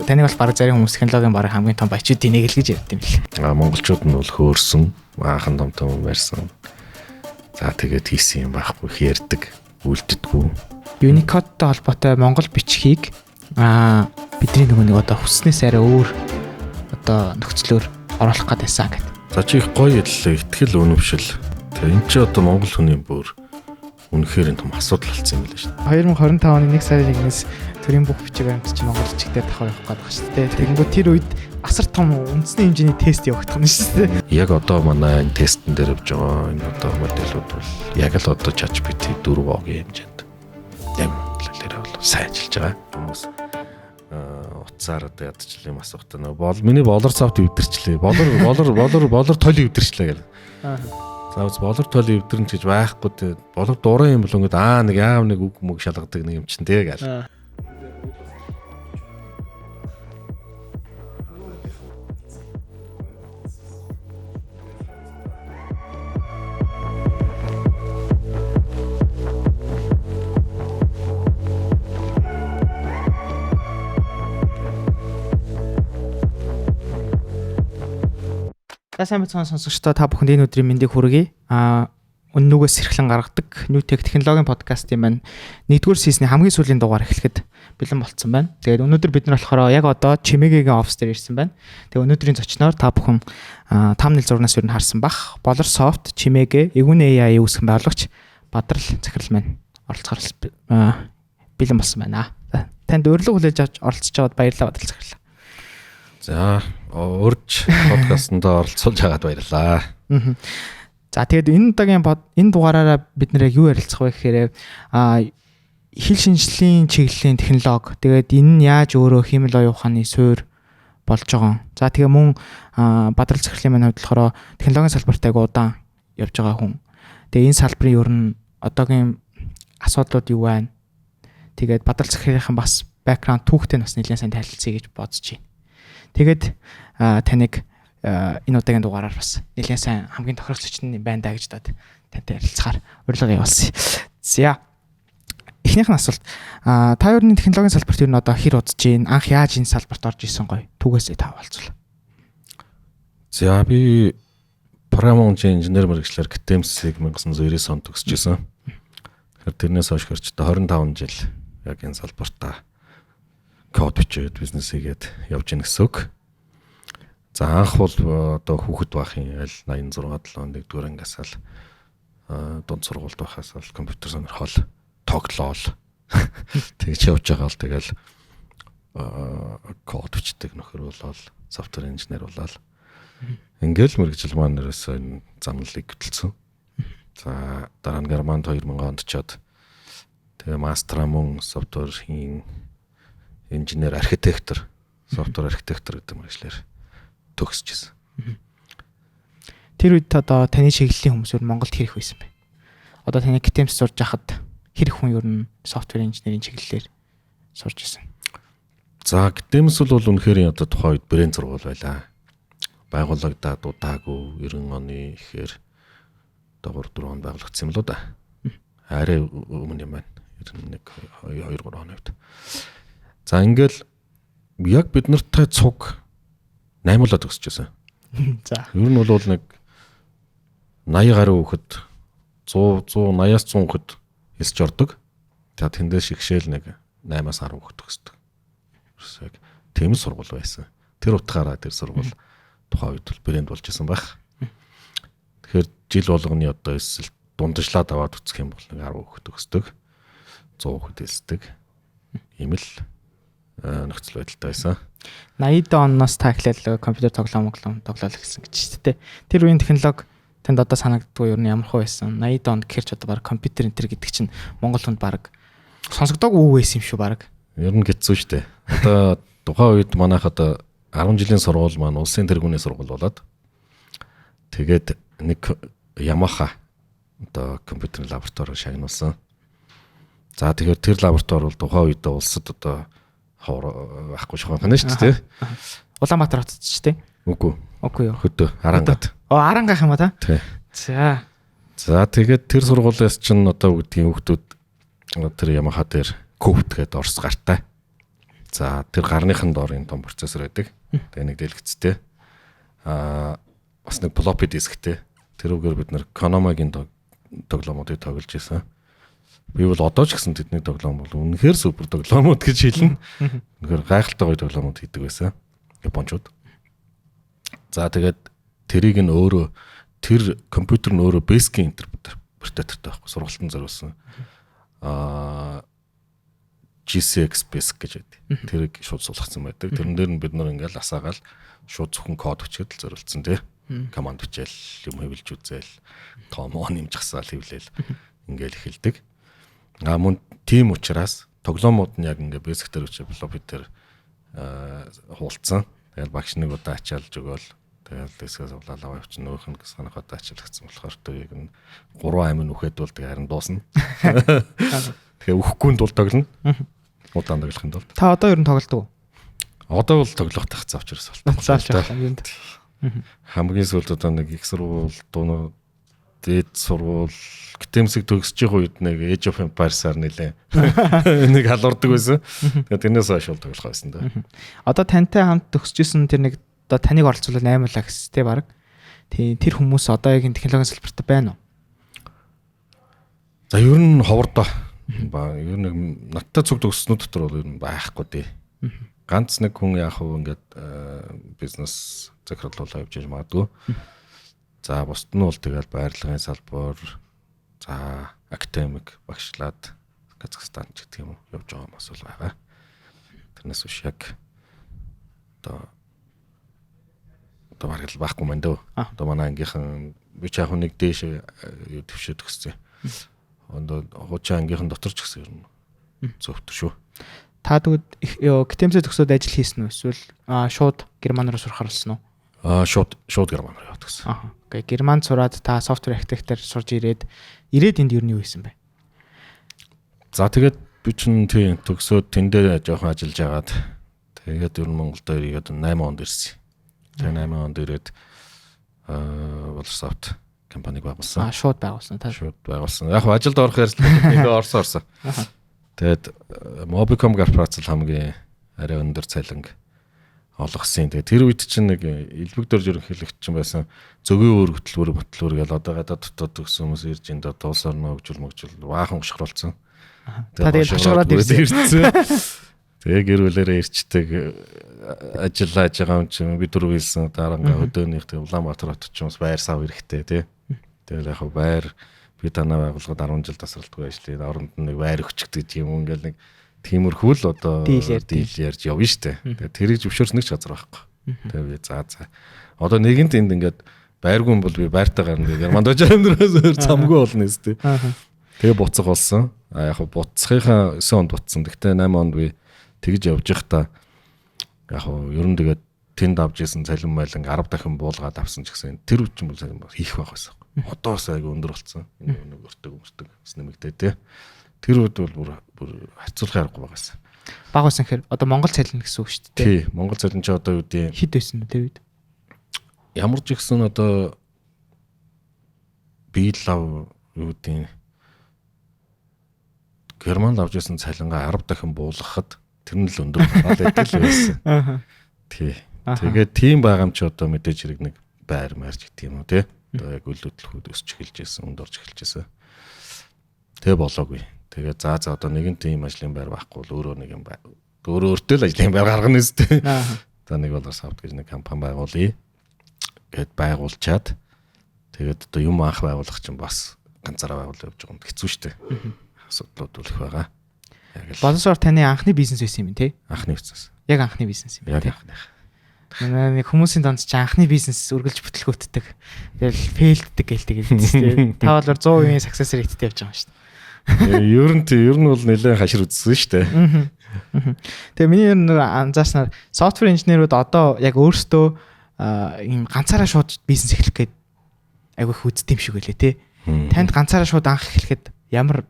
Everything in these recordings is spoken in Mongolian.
таныг бол баг зарим хүмүүс технологийн баг хамгийн том баячуудын нэг л гэж ярьд юм л. Монголчууд нь бол хөөрсөн, аахан том ярьсан. За тэгээд хийсэн юм байхгүй ярьдаг, үлддэггүй. Unicode-той холбоотой монгол бичгийг бидний нэг одоо хүснээс арай өөр одоо нөхцлөөр оруулах гэдээсэн гэдэг. За чи их гоё яллаа, ихтгэл өнөвшил. Тэгээ эн чи одоо монгол хүний бүр үнэхээр том асуудал болсон юм байна шүү дээ. 2025 оны 1 сарын 1-ээс төрийн бүх бичиг баримт чи монгол бичгээр давхар явах гэдэг шүү дээ. Тэгэнгүүт тэр үед асар том үндэсний хэмжээний тест явагдах нь шүү дээ. Яг одоо манай энэ тестэн дээр явж байгаа энэ одоо модельүүд бол яг л одоо ChatGPT 4-ийн хэмжээнд ямлалаараа бол сайн ажиллаж байгаа. Хүмүүс утсаар одоо ядчлаа юм асуухтаа нөө миний болор цавт өвдөрчлээ. Болор толь өвдөрчлээ гэл. Заавал болор толь өвдөрнө гэж байхгүй те. Болор дуран юм бол ингээд нэг яав нэг үг мөг шалгадаг нэг юм чин те гэл. За сайн бацхан сонсогчдоо та бүхэнд энэ өдрийн мэндийг хүргэе. Үннүүгээс сэрхлэн гаргадаг New Tech технологийн подкастын маань 1-р сизний хамгийн сүүлийн дугаар эхлэхэд бэлэн болцсон байна. Тэгээд өнөөдөр бид нар болохоор яг одоо Чимээгийн офс дээр ирсэн байна. Тэгээд өнөөдрийн зочноор та бүхэн thumbnail зурнаас юу н харсан бах. Болор софт Чимээгээ эгүүн AI үүсгэн байгуулагч Бадрал Захирал маань оролцохоор бэлэн болсон байна. Танд урилга хүлээж авч оролцож байгаад баярлалаа Бадрал Захирал. За урьж подкастт оролцуулж байгаад баярлалаа. За тэгээд энэ удаагийн энэ дугаараараа бид нэр яг юу ярилцах вэ гэхээр хил шинжлэлийн чиглэлийн технологи тэгээд энэ нь яаж өөрөө хиймэл оюун ухааны суурь болж байгаа. За тэгээ мөн Бадрал Захирлын маань хувьд болохоор технологийн салбарт аяг удаан явж байгаа хүн. Тэгээ энэ салбарын ер нь одоогийн асуудлууд юу байна? Тэгээд Бадрал Захирлын бас бэкграунд түүхтэй бас нэлээд сайн танилцъя гэж бодож байна. Тэгээд таныг энэ удаагийн дугаараар бас нэлээд сайн хамгийн тохирогч нь байна даа гэж дод тантай ярилцахаар урилга явуулсан. За эхнийх нь асуулт та ерний технологийн салбарт ер нь одоо хэр удаж гин анх яаж энэ салбарт орж исэн гоё түүгээсээ та болцвол. За би програмын инженер мэргэжлэр КТМС-ийг 1990 онд төгсөжсэн. Тэгэхээр тэрнээс хойш хөрч 25 жил яг энэ салбартаа код бичээд бизнес хийгээд явж ийн гэсэн үг. За анх бол одоо хүүхэд байхын аль 86 7 нэгдүгээр ангиас л дунд сургуульд байхаас л компьютер сонирхол тоглоол тэгж явж байгаа л тэгэл код бичдэг нөхөр болол софтвер инженер болол ингээл мэргэжил маань нэрээс энэ замналыг хөтөлсөн. За дараа нь Германд 2000 онд чад тэгээ мастера мөн софтверийн инженер архитектор софтвер архитектор гэдэг мэргэжлэр төгсөжсэн. Тэр үед одоо таны чиглэлийн хүмүүс ер нь Монголд хэрэг байсан бэ? Одоо таны КТМС сурж байхад хэрэг хүн ер нь софтвер инженерийн чиглэлээр сурж ирсэн. За КТМС бол үнэхээр одоо тухайн үед брэнд сургууль байлаа. Байгуулагдаад удаагүй 90 оны ихээр одоо 3-4 он байгуулагдсан юм л да. Арай өмнө юм байна. 91 2-3 оны үед. За ингээл яг бид нартай цуг 8-лаа төгсөжсэн. За. Ер нь бол нэг 80 гаруй хүүхэд 180-аас 100 хүүхэд хэлж ордог. За тэндээс шигшээл нэг 8-аас 10 хүүхэд төгсдөг. Ерөөсөө тийм сургууль байсан. Тэр утгаараа тэр сургууль тухайн үед бол брэнд болж исэн байх. Тэгэхээр жил болгоны одоо эсвэл дундажлаад аваад үсэх юм бол нэг 10 хүүхэд төгсдөг. 100 хүүхэд хэлсдэг. Ийм л нөхцөл байдалтай байсан. 80-д оноос та эхлээл компьютер тоглоом эхэлсэн гэж шүү дээ. Тэр үеийн технологи танд одоо санагддгүй юу ямар хөө байсан? 80-д онд гэхэрч одоо баг компьютер энтер гэдэг чинь Монгол хүнд баг сонсогдоогүй үү байсан юм шүү баг. Ер нь хэцүү шүү дээ. Одоо тухайн үед манайх одоо 10 жилийн сургууль маань улсын тэргүүний сургууль болоод тэгээд нэг Yamaha одоо компьютерийн лаборатори шагнуулсан. За тэгэхээр тэр лаборатори бол тухайн үед улсад одоо байхгүй шахах нь шүү дээ. Улаанбаатар хотод ч тийм. Үгүй юу. Хөдөө Арангад. Арангах юм ба та? Тий. За. За тэгээд тэр сургуулиас чинь одоо үгдгийн хүүхдүүд тэр Yamaha дээр Code гэдэг Орос гартай. За тэр гарныхан доор энэ том процессор байдаг. Тэгээ нэг дэлгэцтэй. Бас нэг floppy diskтэй. Тэрүүгээр бид нэр Konami-гийн тоглоомуудыг тоглож байсан. Би бол одоо ч гэсэн тэдний тоглоом бол үнэхээр супер тоглоомууд гэж хэлнэ. Үнэхээр гайхалтай гоё тоглоомууд хийдэг байсан. Японочууд. За тэгээд тэрийг нь өөрөө тэр компьютер нь өөрөө Basic-ийн интерпретатортай байхгүй сургалтын зориулсан. GCX Basic гэж байдаг. Тэрийг шууд суулгацсан байдаг. Тэрэн дээр нь бид нар ингээл асаагаал шууд зөвхөн код өчгөд л зориулсан тий. Команд бичээл, юм хэвлж үзээл, том нэмж гасаал хэвлээл ингээл эхэлдэг. Мөн тийм учраас тоглоомууд нь яг ингээ Basic дээр үчи floppy дээр хуулцсан. Тэгэл багш нэг удаа ачаалж өгөөл. Тэгэл дэскээс улаалаа явууч нөөх нь санах удаа ачаалгацсан болохоор тэрийг нь 3 амин үхээд бол тэгээ харин дуусна. Тэгээ үхэхгүй нь тул тоглоно. Удаан тоглохын тулд. Та одоо ер нь тоглодог уу? Одоо бол тоглох тах завч ерөөс болтгоо. Заавч юм. Хамгийн сүүлд одоо нэг их сурвуул дуунууд дээд сурвуул гитэмсэг төгсөж байгаа үед нэг Age of Empires-аар нэлээ нэг халуурдаг байсан. Тэгээд тэрнээс хойш бол тоглох байсан даа. Одоо тантай хамт төгсөжсэн тэр нэг одоо таныг оролцуулаад 8 лаг гэстэй баг. Тэр хүмүүс одоо яг энэ технологийн салбарт байна уу? За ер нь ховордоо. Ер нь надтай цуг төгсснүүд дотор бол ер нь байхгүй дээ. Ганц нэг хүн яг хөө ингээд бизнес захирлуулаа явж магадгүй. За бусд нь бол тэгэл байрлагын салбар, за академик багшлаад Казахстан ч гэх юм уу явж байгаа хүмүүс бол байгаа. Тэрнээс биш яг одоо бараг л байхгүй мэн дөө. Одоо манай ангийнхан би ч яг нэг дээш төвшөд төгссөн. Ондоо хуучаа ангийнхан дотор ч гэсэн ер нь зөвхөн шүү. Та тэгвэл гитэмсээ төгсөөд ажил хийсэн үү? Эсвэл шууд герман руу сурах болсон уу? Шууд герман руу яваад гэсэн. Окей, германд сураад та софтвер архитектор сурж ирээд энд юу хийсэн бэ? За тэгээд би чинь тийм төгсөөд тэндээ жоохон ажиллаж агаад тэгээд ер нь Монголд ирээд 8 онд ирсэн. Тэгээд 8 онд ирээд Wallersoft компаниг байгуулсан. Шууд байгуулсан. Шууд байгуулсан. Яг ажилд орох ярьсан. Орсон. Тэгээд Mobicom корпорац хамгийн арай өндөр цалинг олгосон. Тэгээд тэр үед чинь нэг элбэг дөрж ерөнхийлөгч чинь байсан. Зөгийн хөтөлбөр гэл одоо гадаад дотоод төгсөн хүмүүс ирж энд улс орноо хөгжүүл баахан гушгруулсан. Та тэгээд хашгираад ирсэн. Тэгээ гэр бүлээрээ ирчдэг ажиллаж байгаа юм чинь би дөрөв хэлсэн дарангаа өдөөнийх тэг Улаанбаатар хотод ч юмс байр сав эрэхтэй тий. Тэгэл яг байр би танаа байгууллагад 10 жил тасралтгүй ажиллая. Оронд нэг байр өгчдөг юм ингээл нэг тиймэрхүү л одоо дийл ярьж явна штэ. Тэгээ тэрийг зөвшөөрсөн нэг ч газар байхгүй. Тэгээ би за. Одоо нэгэнт энд ингээд байргүй юм бол би байртаа гарна гэх Германд очиж амьдрахаас замгүй болно нэстэ. Тэгээ буцах болсон. Яг буцахынхаа 9 онд буцсан. Гэхдээ 8 онд би тэгж явж байхдаа яг ер нь тэгээд тэнд авч исэн цалин байлан 10 дахин буулгаад авсан ч гэсэн тэр үчин бол хийх байх байсан. Одоо бас аяг өндөр болсон. Энэ нэг өртөг бас нэмэгдээ тий. Тэр үед бол бүр хацуулах аргагүй байгаас. Баг байсан гэхээр одоо Монгол цалин гэсэн үг шүү дээ. Тий, Монгол цалин ч одоо юу дээ. Хэд байсан бэ тэр үед? Ямар ч ихсэн одоо би лав юу дээ. Германд авч исэн цалингаа 10 дахин буулгахад тэр нь л өндөр байдаг л байсан. Тий. Тэгээд тийм байгаа юм чи одоо мэдээж хэрэг нэг байр марж гэдэг юм уу тий. Одоо яг үйл хөдлөхүүд өсч эхэлж байсан, өнд орж эхэлж байсан. Тэгээ болоогүй. Тэгээд за одоо нэгэн тийм ажлын байр байхгүй бол өөрөө нэг юм бай. Өөртөө л ажлын байр гаргана үстэй. За нэг Wallersoft гэж нэг компани байгуулъя. Гэт байгуулчаад тэгээд одоо юм анх байгуулах чинь бас ганцаараа байгуул явж байгаа юм хэцүү шттэ. Асуудлууд бол их байгаа. Wallersoft таны анхны бизнес байсан юм тий? Анхны бизнес. Яг анхны бизнес юм байна. Яг анхных. Нэг хүмүүсийн донд ч анхны бизнес үргэлж бүтлгүүтдэг. Тэгэл фейлддэг гэлдэг тий. Та бол 100% success rate-тэй явж байгаа юм шүү дээ. Ер нь бол нэлээд хашир үзсэн шүү дээ. Тэгээ миний анзаарснаар software engineer-ууд одоо яг өөрсдөө ийм ганцаараа шууд бизнес эхлэх гээд айгүй их үздэм шиг байлээ тий. Танд ганцаараа шууд анх эхлэхэд ямар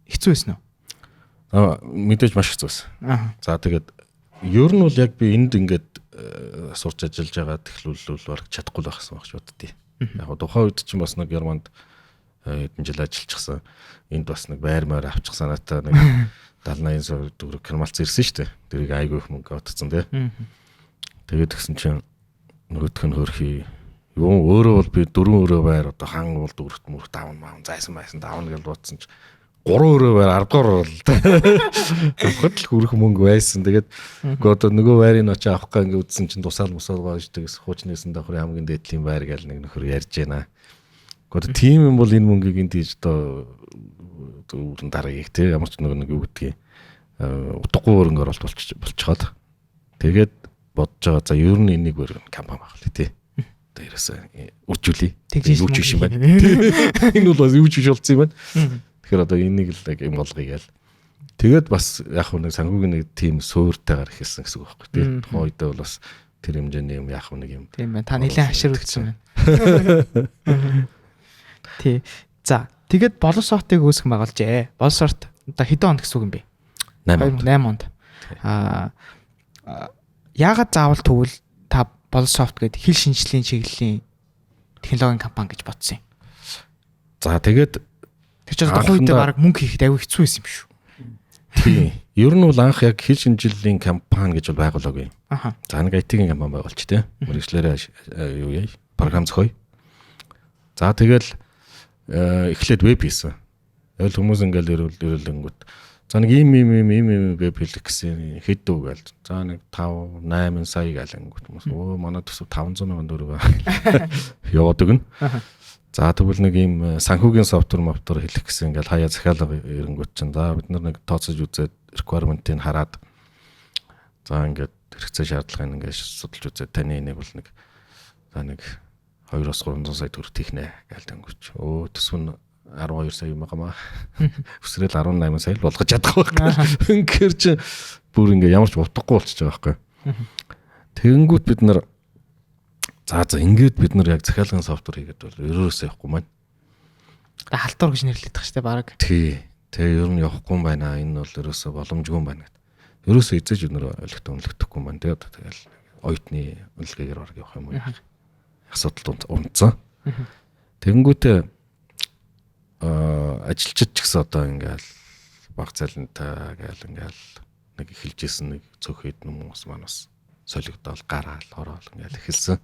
хэцүү байсан уу? Мэдээж маш хэцүү байсан. За тэгээд ер нь бол яг би энд ингээд сурч ажиллаж байгаа технологиуд бол чадахгүй л байсан баг шууд тий. Яг тухайн үед чинь бас нэг Германд хэдэн жил ажиллажчихсан. Энд бас нэг байр авчих санаатай нэг 70-80 сая төгрөг Кармалц ирсэн шүү дээ. Тэрийг айгүй их мөнгө отцсон тий. Тэгээд тэгсэн чинь нөгөөх нь хөрхий юу өөрөө бол би 4 өрөө байр одоо хан бол дөрөвт мөрөт давна зайсан давна гэж бодсон чинь 3 өрөө байр 10 дугаар бол авахд л хөрөх мөнгө байсан. Тэгээд одоо нөгөө байрыг очиж авах га ингэ үзсэн чинь тусаал гоож тэгс хуучнээсэн давхрын хамгийн дээдлийн байр гэл нэг нөхөр ярьж байна. Одоо тийм юм бол энэ мөнгийг энэ тийж одоо дөрөн дараагийг те ямар ч нэг юу гэдгийг утгагүй хөрөнгө оруулалт болчиход тэгээд бодож байгаа за ер нь энийг өөр компани баглаа тий. Одоо ерөөсөө үржүүлээ. Юу ч биш юм байна. Энэ бол бас юу ч биш болсон юм байна. Тэгэхээр одоо энийг л юм болгоё гээл. Тэгээд бас яг нэг санхүүгийн нэг тийм суурьтайгаар ихэлсэн гэсэн үг байхгүй тий. Тухайн үедээ бол бас тэр хэмжээний юм яг нэг юм. Тийм байна. Та нэлээд хашир өгсөн байна. Тий. За тэгээд боловсротыг үүсгэн байгуулжээ. Боловсрот одоо хэдэн онд гэсэн үг юм бэ? 8 онд. Яагаад заавал тэгвэл та боловсрофт гэдэг хил шинжлэлийн чиглэлийн технологийн компани гэж бодсон юм? За тэгээд тэр чинь тухайн үедээ баг мөнгө хийхэд аюу хэцүү байсан юм шүү. Тийм. Ер нь бол анх яг хил шинжлэлийн компани гэж бол байгуулаагүй. За нэг IT-ийн компани байгуулч тий. Мөрөглөөрөө юу яа? Програм зохио. За тэгэл эхлээд веб хийсэн. Тэгэл хүмүүс ингээл ирүүлэнгүүт за нэг ийм веб хийх гэсэн хэд дүү гээл. За нэг 5 8 сая гэлэнгүүт хүмүүс өө манай төсөв 500 сая төгрөг яваад өгнө. За тэгвэл нэг ийм санхүүгийн софтвер хэлэх гэсэн ингээл хаяа захиалга ирэнгүүт чинь за бид нар нэг тооцож үзээд requirement-ийг хараад за ингээд хэрэгцээ шаардлагыг ингээд судалж үзээд таны энийг бол нэг за нэг 2-300 сая төгрөг тийхнэ гэлтэнгүүч. Өө төсөв нь 12 сая юм байна. Өсрөл 18 сая л болгож чадах байх. Үнэхээр чи бүр ингээ ямар ч утгагүй болчихж байгаа байхгүй. Тэгэнгүүт бид нар за ингээд бид нар яг захиалгын софтвер хийгээд бол ерөөсөө явахгүй маань. Халтур гэж нэрлэдэг тааш те баг. Тий. Тэгээ ер нь явахгүй юм байна. Энэ бол ерөөсөө боломжгүй юм байна гэдэг. Ерөөсөө эзэж өнөр өлегдөхгүй юм байна. Тэгэл оюутны үнэлгээгээр орох явах юм уу? Асуудалд унтсан. Тэгэнгүүтээ ажилчид ч гэсэн одоо ингээл баг цалинтай гээл ингээл нэг эхэлжсэн нэг цөөхөд хүмүүс манаас солигдоод гараал хороол ингээл эхэлсэн.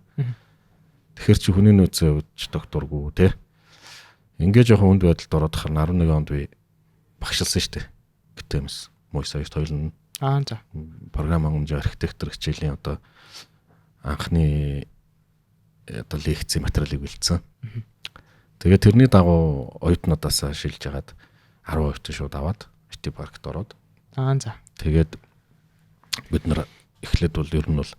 Тэгэхэр чи хүний нөөцөө өдч докторгүй те. Ингээд жоохон үнд байдалд ороод хахаар 11 онд би багшилсан шүү дээ. Битэмс мой сая тойлно. За. Програм хангамжийн архитектор хичээлийн одоо анхны одоо лекцийн материалыг бэлдсэн. Тэгээд тэрний дагуу оюутнуудаас шилж хагаад 10 оюутан шууд аваад IT паркт ороод. За. Тэгээд бид нар эхлээд бол ер нь бол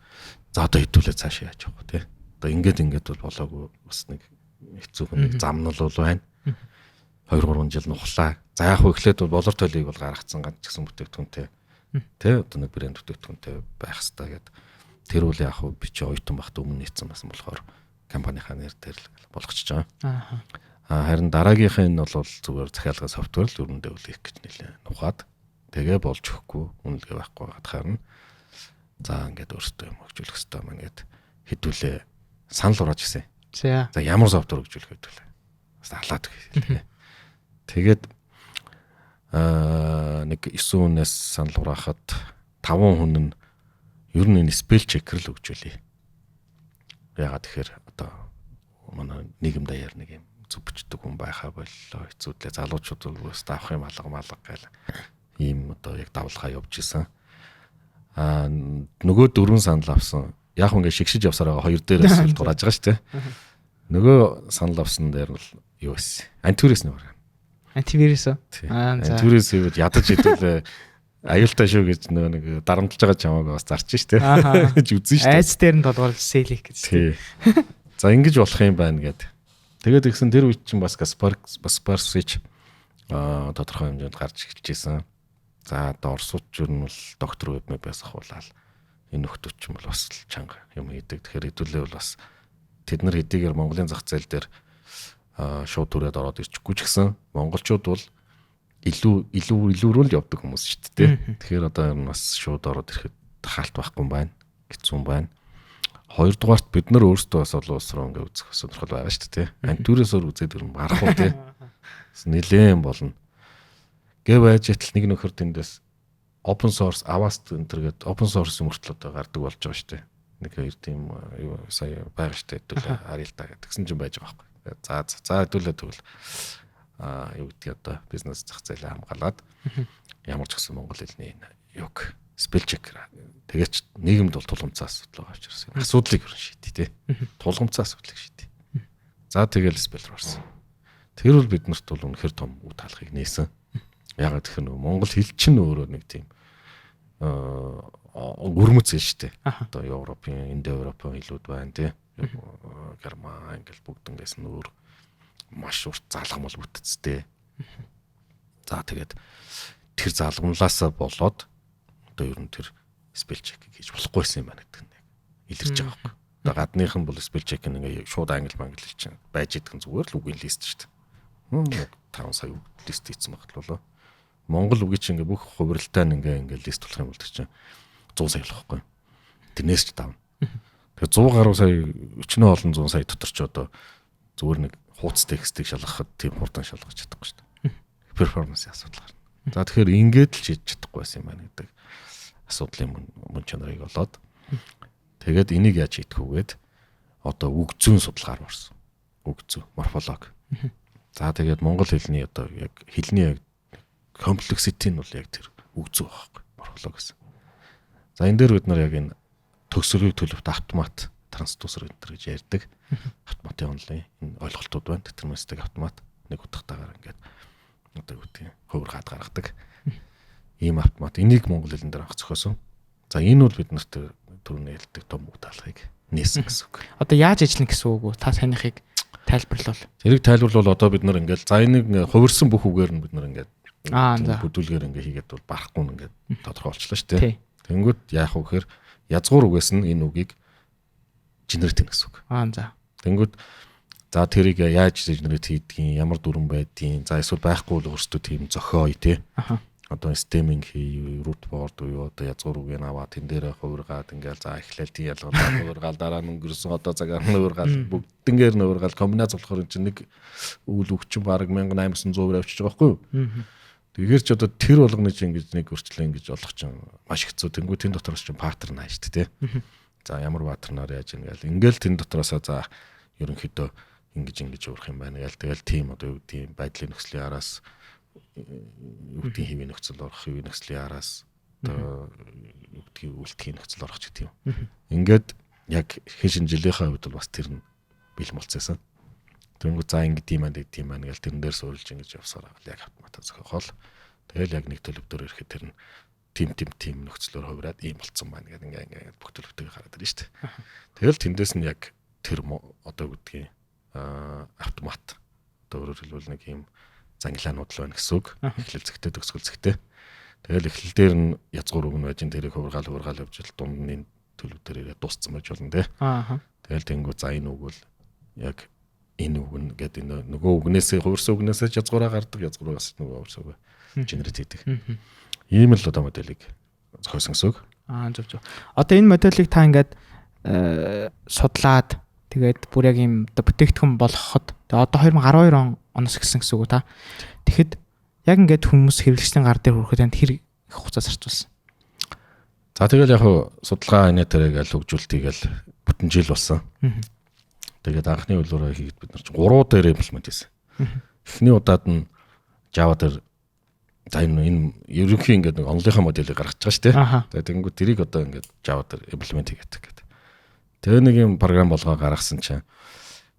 за одоо хэдүүлээ цаашаа яаж явах вэ те. Одоо ингээд бол болоогүй бас нэг хэцүү нэг зам нь бол байна. 2-3 жил нухлаа. За яг хөө эхлээд бол болор тойлыг бол гаргацсан ганц ч гэсэн бүтээгдэхүүнтэй те одоо нэг брэнд бүтээгдэхүүнтэй байх хэрэгтэй гэдэг. Тэр үл яг хөө би чи оюутан багт өмнө нийцсэн байсан болохоор компанийнхаа нэр дээр л болгочихж байгаа. Харин дараагийнх нь бол зүгээр захиалгын софтвер л өрөндөө үлээх гэж нэлээ нухаад тэгээ болж өгөхгүй үнэлгээ байхгүй хатахаар нь за ингээд өөртөө юм хөгжүүлэх хэрэгтэй маань гэд хэдүүлээ санал урааж гисэн. За ямар софтвер хөгжүүлэх хэдүүлээ. Бас алаад өгье. Тэгээд нэг 9 хүнээс санал ураахад 5 хүн нь ер нь энэ спел чекер л хөгжүүлээ. Ягаад тэгэхээр одоо манай нийгэм даяар нэг юм зүг бичдэг хүн байхаа боллоо хэцүүдлээ залуучууд бол өст авах юм алга гэл ийм одоо яг давлгаа явж исэн. Нөгөө 4 санал авсан. Яг ингээд шигшиж явсаар байгаа 2 дээрээс л дурааж байгаа шүү дээ. Нөгөө санал авсан дээр бол юу вэ? Антивирус нэр. Антивирус. За. Антивирус хийвэл ядаж хэдүүлээ аюултай шүү гэж нөгөө нэг дарамтлаж байгаа чамааг бас зарч штэ. Гэж үзэн штэ. Айц дээр нь тодорхойлж сейлэх гэж. Тий. За ингэж болох юм байна гэд. Тэгээд ихсэн тэр үед чинь бас Kaspersky тодорхой хэмжээнд гарч эхэлжсэн. За одоо Оросууд ч юу нь бол доктор веб-мэбээс ахуулаад энэ нөхдүүд ч юм бол бас чанга юм хийдэг. Тэгэхээр хэдүүлээ бол бас тэд нар хэдийгээр Монголын зах зээл дээр шууд түрээд ороод ирчихгүй ч гэсэн монголчууд бол илүү рүү л явдаг хүмүүс шүү дээ. Тэгэхээр одоо энэ бас шууд ороод ирэхэд хаалт байхгүй юм байна. Хэцүү юм байна. Хоёрдугаарт бид нар өөрсдөө бас олон улс руу ингээд үзэх сонирхол байгаа шүү дээ. Антивирусоор үзээд ирэн гарах уу те. Нилээн болно. Гэ байж ятал нэг нөхөр тэндээс open source Avast энтергээд open source мөртлөөд гардаг болж байгаа шүү дээ. Нэг хоёр тийм сая байгаа шүү дээ. Хэдүүлээ Arial-та гэдгсэн чинь байж байгаа байхгүй. За хэдүүлээ тэгвэл юу гэдгийг одоо бизнес зах зээлээ хамгаалаад ямар ч гэсэн монгол хэлний юг spell check тэгээч нийгэмд бол тулгымцсан асуудал байгаа учраас асуудлыг хөрн шийдтий тий. Тулгымцсан асуудлыг шийдтий. За тэгэл спеллер орсон. Тэр бол биднэрт бол үнэхэр том үе таалахыг нээсэн. Ягаад гэхээр нөгөө монгол хэл чинь өөрөө нэг тийм гүрмэц хэл шүү дээ. Одоо Европын, Индо-Европын хэлүүд байна тий. Герман, англи бүгднгээс нөр маш урт залгамал бүтцтэй. За тэгээд тэр залгамлаасаа болоод одоо ер нь тэр spell check хийж болохгүйсэн юм байна гэдэг нь илэрч байгаа байхгүй. Одоо гадных нь бол spell check ингээ шууд англи чинь байж идэх нь зүгээр л үгийн лист шүү дээ. 5 сая үг лист хийсэн багтлаа. Монгол үгийн чинь ингээ бүх хувиралтай нь ингээ лист болох юм бол тэр чинь 100 сая болохгүй. Тэрнээс ч давна. Тэгээ 100 гаруй сая өчнөө олон 100 сая дотор ч одоо зүгээр нэг хуудас текстийг шалгахад тийм хурдан шалгаж чадахгүй шүү дээ. Перформансын асуудал гарна. За тэгэхээр ингээд л хийж чадахгүй байсан юм байна гэдэг асуудлын мөн чанарыг олоод тэгээд энийг яаж хийх вүгээд одоо үг зүйн судалгаар орсон. Үг зүй, морфолог. За тэгээд монгол хэлний одоо яг хэлний яг комплексити нь бол яг тэр үг зүй байхгүй морфолог гэсэн. За энэ дээр бид нар яг энэ төгсрөгийг төлөвт автомат транслюсер энэ гэж ярьдаг. Автоматын онлайн энэ ойлголтууд байна. Детерминистик автомат нэг утгатаагаар ингээд одоо юу гэдэг хөвөр хаад гаргадаг. Ийм автомат энийг монгол хэлэн дээр авах зохиосон. За энэ бол бид нарт түрүүний хэлдэг том үг даалгыг нээсэн гэсэн үг. Одоо яаж ажиллана гэсэн үг үү? Та санийхыг тайлбарлавал. Зэрэг тайлбарлавал одоо бид нар ингээд за энийг хувирсан бүх үгээр нь бид нар ингээд бүдүүлгээр ингээд хийгээд бол барахгүй нь ингээд тодорхойлчлаа шүү дээ. Тэнгүүд яах вэ гэхээр язгуур үгээс нь энэ үгийг генерит хийх гэсэн үг. За. Тэнгүүд за тэрийг яаж генерит хийдгийг, ямар дүрэн байдгийг, за эсвэл байхгүй бол өөрсдөө тийм зохиоё тий. Одоо стеминг хий, root board уу одоо язгуур үгийг аваад тэн дээр хувиргаад ингээл за эхлээл тий ялгаад хувиргаал дараа нь өнгөрсөн одоо цагаар хувиргаал бүгднгээр нь хувиргаал комбинац болохоор энэ чинь нэг үйл өгчин баг 1800% авчиж байгаа байхгүй юу? Тэгэхээр ч одоо тэр болгоны чинь ингэж нэг өрчлөө ингэж олох чинь маш хэцүү. Тэнгүү тэн дотроос чинь паттерн хааж тий. За ямар паттернаар яаж ингээл тэн дотроосоо за ерөнхийдөө ингэж уурах юм байна гээл тэгэл тийм одоо юу гэдэг байдлын нөхцөлийн араас юу гэдэг хэвийн нөхцөл орох хэвийн нөхцөлийн араас одоо юу гэдэг үлдэхийн нөхцөл орох ч гэдэг юм. Ингээд яг хэн шинжилгээний хувьд бол бас тэр нь бэлэн болцсон. Тэнгүү за ингэ тийм байна гэдэг юм байна гээл тэрэн дээр суурилж ингэж явсаар байгаа яг автомат зохиол. Тэгэл яг нэг төлөвдөр ирэхэд тэр нь тим нөхцлөөр хувираад ийм болцсон байна гэдэг ингээд бүх төлөвтөгийг хараад байна шүү дээ. Тэгэл тэндээс нь яг тэр одоо гэдгийг автомат одоо өөрөөр хэлбэл нэг ийм зангилаанууд л байна гэсэн үг. Эхлэл зэгтээ төгсгөл зэгтээ. Тэгэл эхлэл дээр нь язгуур үг нь байж тэрийг хувиргаал явж л дунд нь төлөв дээр ирээд дууссан байж болно те. Тэгэл тэнгүү за энэ үг бол яг энэ үг нь гэдэг энэ нөгөө үгнээсээ хувирсан үгнээсээ язгуураа гардаг язгуураас нөгөө хувирсан үг генерит хийдэг. Ийм л одоо моделийг зохиосон гэсэн үг. Зөв. Одоо энэ моделийг та ингээд судлаад тэгээд бүр яг юм одоо бүтээгдэхүүн болгоход одоо 2012 оноос гэсэн үг та. Тэгэхэд яг ингээд хүмүүс хэрэглэгчдийн гар дээр хүрэхэд танд хэр их хугацаа зарцуулсан. За тэгэл яг судалгаа энэ төрөйг аль хөгжүүлтийгэл бүтэн жил болсон. Тэгээд анхны үйлрээ хийгээд бид нар ч 3 дээр имплемент хийсэн. Эхний удаад нь Java дээр за энэ ерөнхий ингээд нэг онлынхаа моделийг гаргаж байгаа шүү дээ. За тэгэнгүүт тэрийг одоо ингээд Java дээр имплемент хийгээд гэдэг. Тэгээ нэг юм програм болгоо гаргасан чинь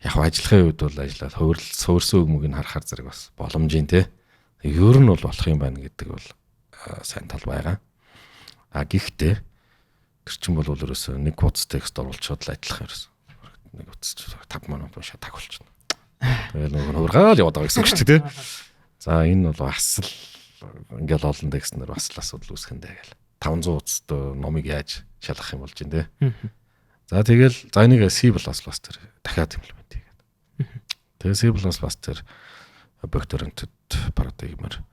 яг ажиллахын үед бол ажиллаад суурсан өгмөг нь харахаар зэрэг бас боломжийн те. Ер нь бол болох юм байна гэдэг бол сайн тал байгаа. Гэхдээ тэр чинь бол өөрөөсөө нэг хуудас текст оруулчиход л адилхан ерөөс. Нэг хуудас 5 минут уншаа таг болчихно. Тэгээ нөгөө хургаал яваад байгаа гэсэн үг шүү дээ. За энэ бол бас л ингээл олон текстнэр бас л асуудал үүсгэндэ гэл. 500 хуудастай номыг яаж шалгах юм болж байна те. За тэгэл за энийг C++ тэр дахиад имплемент хийгээд. Тэгээ C++ тэр объект-ориенted парадигмаар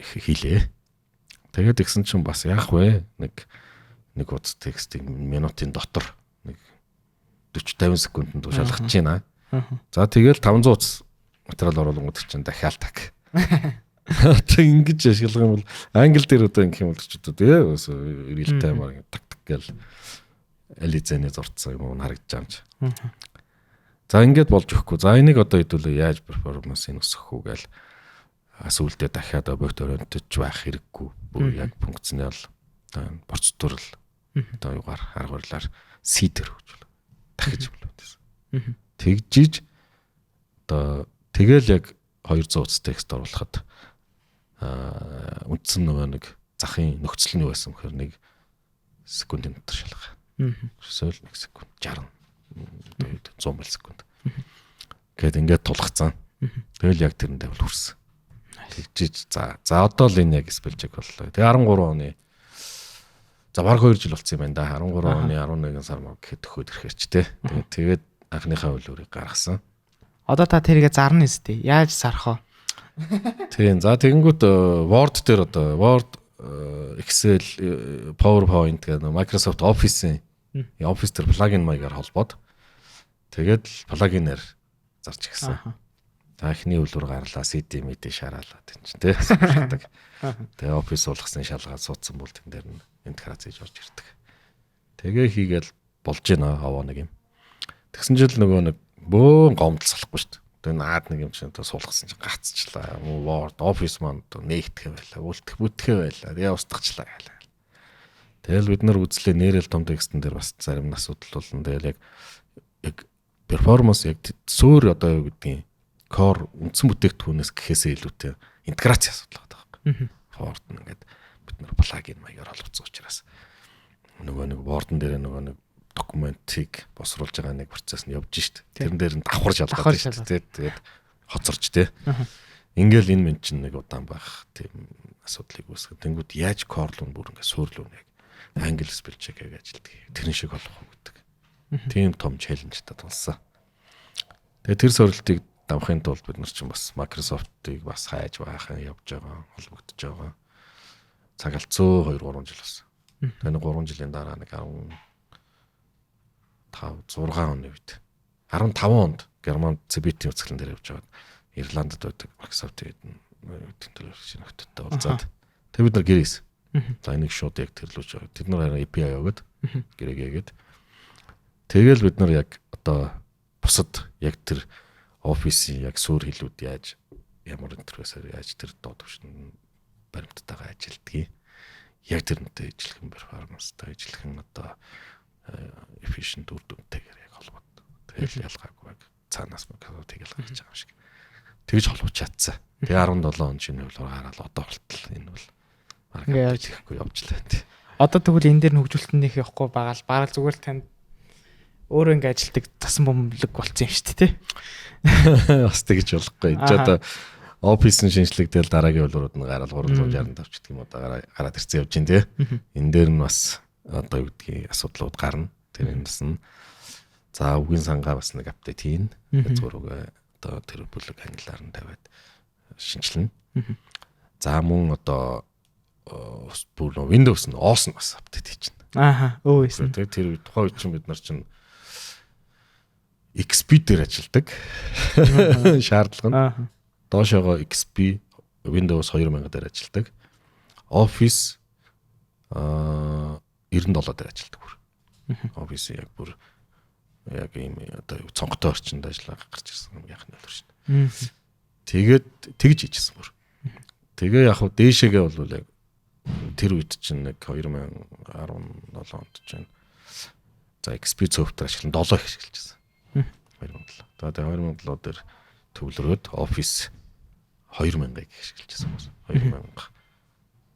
хийлээ. Тэгээд тэгсэн чинь бас яах вэ? Нэг хуудас текстийг минутын дотор нэг 40-50 секундэд шалгах гэж байна. За тэгэл 500 хуудас материал оруулангууд чинь дахиад таг. Одоо ингэж ашиглах юм бол англи дээр одоо ингэх юм бол ч одоо тий real time тактик гэл ализаны зурцсан юм уу харагдаж байгаа юм чи. За ингэж болж өгөхгүй. За энийг одоо хэдүүлээ яаж перформансыг өсгөх үү гээл сүүлдээ дахиад объект ориентед байх хэрэггүй. Бүр яг функционал процедурал одоо югаар аргуурлаар сидэр хөгжүүл дахиж болоод. Тэгжиж одоо тэгэл яг 200 утас текст оруулахад үндсэн нөгөө нэг захын нөхцөл нь байсан гэхээр 1 секундын дотор шалгах. Эсвэл 1 секунд 60 100 миллисекунд. Гэт ингээд тулгацсан. Тэгэл яг тэрэндээ бол хүрсэн. Тэгжиж за одоо л энэ яг спелчек боллоо. Тэгээ 13 оны за баг 2 жил болсон юм байна да. 13 оны 11 сар мөр гэхэд өгөөд ирэхэрч те. Тэгээд анхныхаа үлгэрийг гаргасан. Одоо та тэргээ зарна нэстэ. Яаж зарах вэ? Тийм. За тэгэнгүүт Word дээр одоо Word, Excel, PowerPoint гэдэг Microsoft Office-ийн Office дээр плагин маягаар холбоод тэгээд плагинаар зарч гисэн. За эхний үлгэр гарлаа, CD мэд шараалаад энэ чинь тий. Тэгээ Office суулгасны шалгаад суудсан бол тэн дээр нь интеграц хийж орж ирдэг. Тэгээ хийгээл болж гинэ аваа нэг юм. Тэгсэн жил нөгөө нэг бөөн гомдол салахгүй шүү дээ. Тэгээ наад нэг юм чинь одоо суулгасан чинь гацчлаа. Word, Office маань нээгдэх байлаа, үлдэх бүтгэх байлаа. Тэгээ устгахчлаа гэлээ. Тэгэл бид нар үзлээ нэрэл том текстэн дээр бас зарим асуудал болно. Тэгэл яг перформанс яг суур одоо юу гэдгийг core үндсэн бүтээгдэхүүнээс гэхээсээ илүүтэй интеграц асуудал байгаа байхгүй. Word ингээд бид нар плагин маягаар олгоцсон учраас нөгөө нэг Word-н дээр нөгөө нэг документыг босруулж байгаа нэг процесс нь явж шít. Тэрэн дээр нь давхар шалгаад шít. Тэгээд хоцорч тий. Ингээл энэ мен чинь нэг удаан байх тийм асуудлыг үүсгэх. Тэнгүүд яаж корлон бүр ингээд суурлуун яг англи спел чекийг ажилтдаг. Тэрэн шиг болох уу гэдэг. Тийм том челленжтэй тулсан. Тэгээд тэр сорилтыг давахын тулд бид нар чинь бас Microsoft-ыг бас хайж байхаа явж байгаа, холбогдож байгаа. Цаг алдцуу 2-3 жил болсон. Тэгээд 3 жилийн дараа нэг 6 оны үед 15 онд Германд CBT үзэсгэлэн дээр явж байгаад Ирландд байдаг Microsoft-ийн төлөөлөгчийн нөхдөдтэй уулзаад тэг бид нар гэрээс. За энийг шууд яг тэрлүүлж байгаа. Тэд нар хараа API өгöd гэрээгээд. Тэгэл бид нар яг одоо бусад яг тэр Office-ийн яг суур хэлүүд яаж ямар интерфейсээр яаж тэр доод түвшин баримттайгаа ажилтгийг яг тэрнтэй ижилхэн перформанстай ижилхэн одоо efficient үр дүнтэйгээр яг холбоод тэгэл ялгаагүй яг цаанаас Microsoft-ийг ялгаж байгаа юм шиг. Тэгж холбож чадсан. Тэгээ 17 он шинэ хөвлөөр хараад одоо болтол энэ бол ингээд хийхгүй явжлаа тий. Одоо тэгвэл энэ дээр нь хөгжүүлэлтнийх явахгүй байгаа л бараг зүгээр л танд өөрөө ингээд ажилтдаг тасан бөмбөлөг болцсон юм шүү дээ тий. Бас тэгж болохгүй. Энд одоо Office-ын шинжлэхдээ дараагийн хөлрүүд нь гараад 365 ч гэх юм одоо гараад ирсэн явж байна тий. Энэ дээр нь бас одоо юу гэдгийг асуудлууд гарна. Тэрнээс нь за үгийн сангаа бас нэг апдейт хийн. Зураг одоо тэр бүлэг хандлаар нь тавиад шинжилнэ. За мөн одоо бүр Windows нь OS нь бас апдейт хийчихнэ. Өөйсэн. Тэр тухайн үед чинь бид нар чинь XP дээр ажилладаг. Шаардлага нь доошоогоо XP Windows 2000 дээр ажилладаг. Office 97 дээр ажилладаг бүр. Office яг бүр яг ийм одоо цонхтой орчинд ажиллаа гарч ирсэн юм яхны л шүү дээ. Тэгээд тэгж хийжсэн бүр. Тэгээ яг хуу дээшээгээ бол яг тэр үед чинь нэг 2017 онд чинь за XP цөвтөр ашиглан 7 их ашиглажсэн. 2007. Тэгээд 2007 дээр төвлөрөөд Office 2000-ыг ашиглажсэн юм. 2000.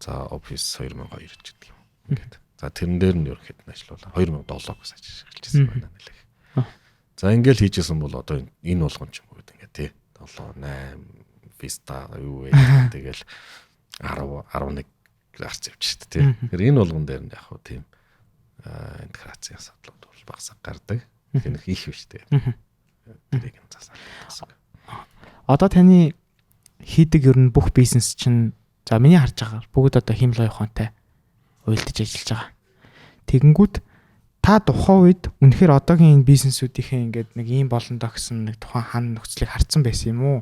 За Office 2002 ч гэдэг юм. Ингээд. За тэрэн дээр нь ерөөхдөө ажиллавал 2007-оос ашиглажсэн байна нэлээ. За ингээл хийжсэн бол одоо энэ болгон ч юм уу гэдэг тий 7 8 Vista юу вэ тэгэл 10 11 гарч явж шүү дээ тий. Тэгэхээр энэ болгон дээр нь яг хөө тийм интеграцийн асуудлууд бол багасаа гардаг. Тэнх их биш тий. Тэрийг нь засаа. Одоо таны хийдэг ер нь бүх бизнес чинь за миний харж байгаагаар бүгд одоо химлой ухаантай уйлдаж ажиллаж байгаа. Тэгэнгүүт та тухайн үед үнэхээр одоогийн энэ бизнесүүдийнхээ ингээд нэг ийм болондоо гэсэн нэг тухайн хан нөхцөлийг харсан байсан юм уу?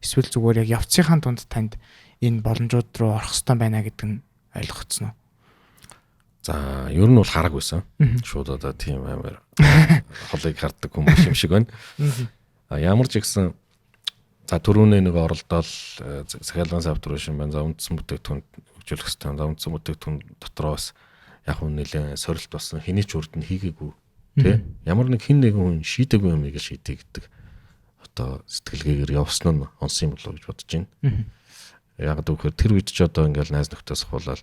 Эсвэл зүгээр яг явцынхаа дунд танд энэ боломжууд руу орох хэрэгтэй байна гэдэг нь ойлгогдсон уу? За ер нь бол хараг байсан. Шууд одоо тийм амар холыг харддаг хүмүүс юм шиг байна. Ямар ч ихсэн за түрүүний нэг оролдоод захиалгын савтрушин байна. За үндсэн бүтээгдэхүүн хөгжүүлэх хэрэгтэй. За үндсэн бүтээгдэхүүн дотроос яг нь нэлээд сорилт болсон. Хэний ч урд нь хийгээгүй. Тэ? Ямар нэг хин нэгэн хүн шийдээгүй юм ийм шийдэй гэдэг одоо сэтгэлгээгээр явсан нь онсон юм болов гэж бодож байна. Яг гэвэл тэр үед ч одоо ингээл найз нөхдөс хуулаад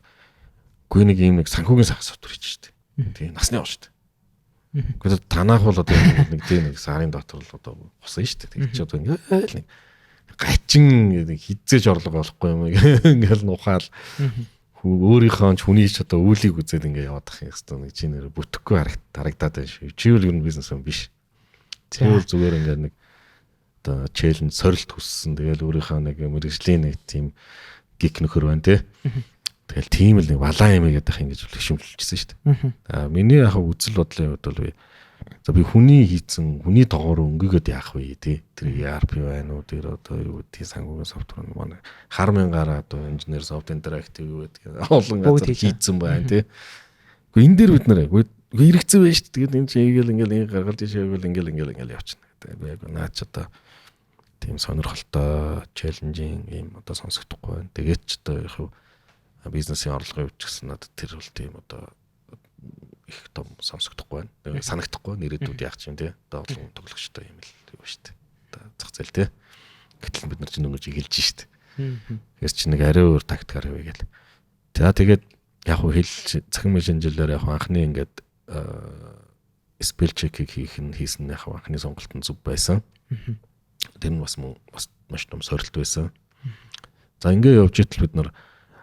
гүй нэг юм нэг санхүүгийн сахас савтар хийж штэ. Тийм насны ов штэ. Гэхдээ танаах бол одоо нэг тийм нэг сарын дотор л одоо босон штэ. Тэг чи одоо ингээл нэг гачин хизээж орлого олохгүй юм ингээл нухаал өөрийнхөө ч хүний ч одоо үүлийг үзээд ингээ яваад ах юм хэвээр нэг чи нэр бүтэхгүй харагдаад байна шүү. Чи бол ер нь бизнес юм биш. Тэр зүгээр ингээ нэг одоо челленж сорилт хүссэн. Тэгэл өөрийнхөө нэг мэрэгжлийн нэг тийм гик нөхөр байна те. Тэгэл тийм л нэг балаа юм гэдэг их ингэж хөшөмлөжсэн шүү дээ. Миний яг үзэл бодлын хувьд бол за би хүний хийцэн хүний доогоор өнгөгөөд яах вэ тий. Тэр ERP байна уу тэр одоо юу гэдэг санхүүгийн софтвер нь манай хар мянгаараа одоо инженер софт интерактив юу гэдэг олон газар хийцэн байна тий. Гэхдээ энэ дээр бид нэр хэрэгцээ байна шүү дээ. Тэгээд энэ чинь ингээл гаргалж ишээвэл ингээл явчихна гэдэг. Би яг наач одоо тийм сонирхолтой челленжинг юм одоо сонсогдохгүй байна. Тэгээд ч одоо яг бизнесийн орлогын хувьд ч гэсэн надад тэр бол тийм одоо их том сонсогдохгүй байна. Санагдахгүй нэрэдүүд яах чинь тий. Одоо олон тоглогчтой юм л юу шүү дээ. Одоо зах зээл тий. Гэтэл бид нар чинь өнгөж игэлж шүү дээ. Тэгэхээр чи нэг арай өөр тактикаар хийвэ гээл. За тэгээд яг хуу хэл цахим шинжилгээр яг анхны ингээд спел чекийг хийсэн яг анхны сонголтод зүв байсан. Тэр нь бас маш том сорилт байсан. За ингээд явж итэл бид нар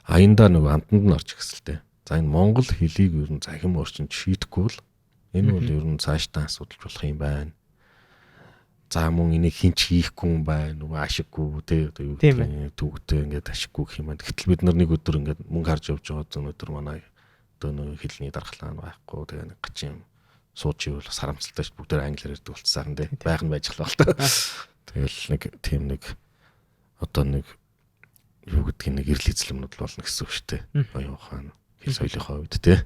аяндаа нөгөө амтанд нь орж ихсэлтэй. За энэ монгол хэлийг ер нь захим орчинд шийдэхгүй бол энэ бол ер нь цаашдаа асуудалж болох юм байна. За мөн энийг хинч хийхгүй юм байна. Нөгөө ашиггүй тий одоо юу гэдэг төгтөө ингээд ашиггүй гэх юм байна. Гэтэл бид нар нэг өдөр ингээд мөнгө харж явж байгаа зүүн өдөр манай одоо нөгөө хэлний дархлаа байхгүй тэгээ нэг гачин сууч ивэл бас харамсалтай ш бүгдээр англиар ярьдаг болчихсан тий. Байх нь байж болох л та. Тэгэл нэг тийм нэг одоо нэг юу гэдгийг нэг эрэл эзлэмнүүд болно гэсэн үг шүү дээ. Оюун ухаан хэл соёлынхоо хувьд тий.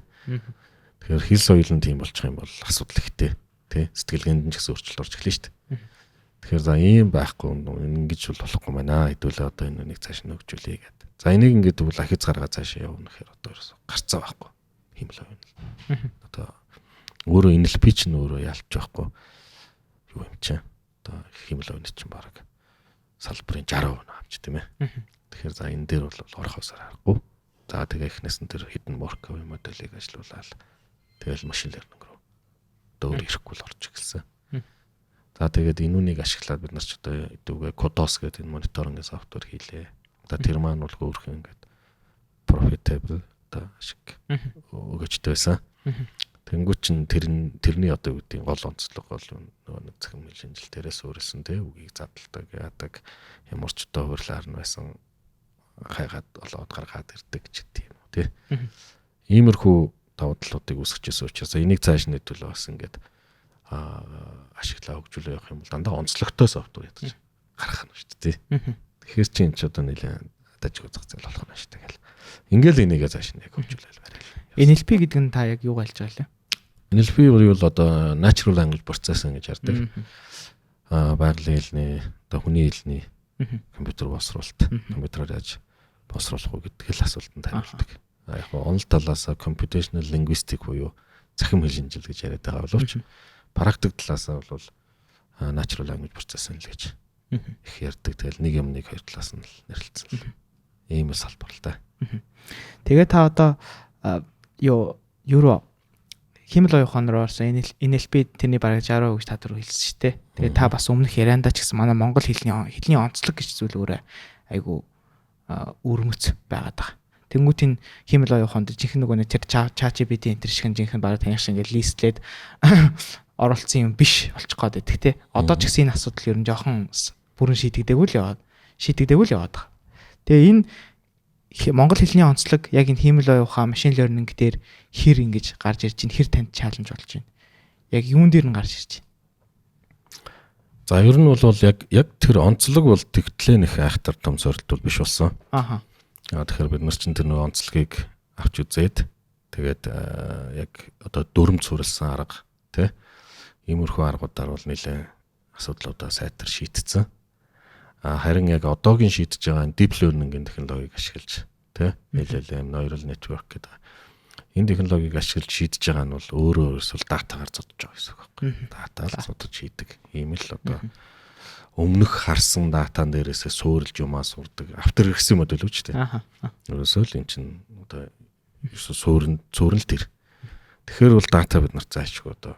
Тэгэхээр хэл соёл нь тийм болчих юм бол асуудал ихтэй тий. Сэтгэлгээнд нь ч гэсэн өөрчлөлт орж эхэлнэ шүү дээ. Тэгэхээр за ийм байхгүй ингэж бол болохгүй байна. Хэдүүлээ одоо энэ нэг цааш нь хөгжүүлээ гэдэг. За энийг ингээд бол ахиц гаргаа цаашаа явна гэхээр одоо гарцаа байхгүй. Хэмэл байна. Одоо өөрөө NLP ч өөрөө ялч байхгүй. Юу юм чи. Одоо хэмэл байна чинь баг салбарын 60% авч тийм ээ. Тэгэхээр за энэ дээр бол орох усаар харахгүй. За тэгээ ихнээс нь тэр хідэн workflow моделийг ажилуулаад тэгэл машин learning руу дөөр ирэхгүй л орж эхэлсэн. За тэгээд энүүнийг ашиглаад бид нар ч одоо дүүгээ Kodos гэдэг энэ мониторинг софтвер хийлээ. Одоо тэр маань бол хөөрхөн ингээд profitable одоо ашиг өгөөжтэй байсан. Тэнгүүт чин тэрний одоо юу гэдэг гол онцлог бол нөгөө нэг цахим шинжил дээрээс өөрөөсөн тий үгийг задлдаг яадаг ямар ч одоо хуурлаар нь байсан хайгаад олоод гаргаад ирдэг ч тийм үү тий. Иймэрхүү давуу талуудыг үүсгэжсэн учраас энийг цааш нь төлөө бас ингээд ашиглаа хөгжүүлээ явах юм бол дандаа онцлогтой софтвер ядаж гарах нь шүү дээ тий. Тэгэхээр чи энэ ч одоо нэлээд дажиг зах зээл болох нь шүү дээ гэл. Ингээл энийгээ цааш нь яг хөгжүүлээл барай. NLP гэдэг нь та яг юу галж байгаа лээ? NLP бол одоо natural language processing гэж ярьдаг. Байгалийн хэлний одоо хүний хэлний компьютер боловсруулалт компьютераар яаж боловсруулах вэ гэдэг л асуултанд хариулдаг. Яг онол талаас computational linguistic буюу захим хэл шинжил гэж яриад байгаа боловч практик талаас бол natural language processing л гэж их ярьдаг. Тэгэл нэг юм нэг хоёр талаас нь л нэрлэлцэн. Ийм л салбар л та. Тэгээ та одоо юу химэл оюун ухаан руу орсон NLP тэрний бараг 60% гэж та түр хэлсэн шүү дээ. Тэгээ та бас өмнөх ярианда ч гэсэн манай монгол хэлний онцлог гэж зүйл өөрөө айгу өрмөц байгаад байгаа. Тэнгүүт энэ химэл оюун ухаанд жинхэнэ нөгөө нэг тэр ChatGPT энэ шиг жинхэнэ бараг таних шиг ингээд листлээд оруулсан юм биш болчих гээд байдаг те. Одоо ч гэсэн энэ асуудал ер нь жоохон бүрэн шийдэгдээгүй л яваад байгаа. Тэгээ энэ монгол хэлний онцлог яг энэ химэл оюун ухаан машин learning дээр хэр ингэж гарч ирж байна, хэр танд чаленж болж байна. Яг юун дээр нь гарч ирж байна. За ер нь бол яг тэр онцлог бол тэгтлээ нэх айхтар том сорилт бол биш болсон. Тэгэхээр бид нар чинь тэр нөө онцлогийг авч үзээд тэгээд яг одоо дүрм цурласан арга тий иймэрхүү аргуудаар бол нэлээд асуудлуудаа сайтар шийдтсэн. Харин яг одоогийн шийдэж байгаа deep learning-ийн технологиг ашиглаж тий LLM, neural network гэдэг энэ технологиг ашиглаж шийдэж байгаа нь бол өөрөө эсвэл датагаар зодож байгаа гэсэн үг байхгүй. Датаар зодож хийдэг. Ийм л одоо өмнөх харсан датан дээрээсээ суурилж юмаа сурдаг. Автор ирсэн модель үү ч тий. Ерөөсөө л эн чинь одоо суурил тэр. Тэгэхээр бол дата бид нарт заашгүй одоо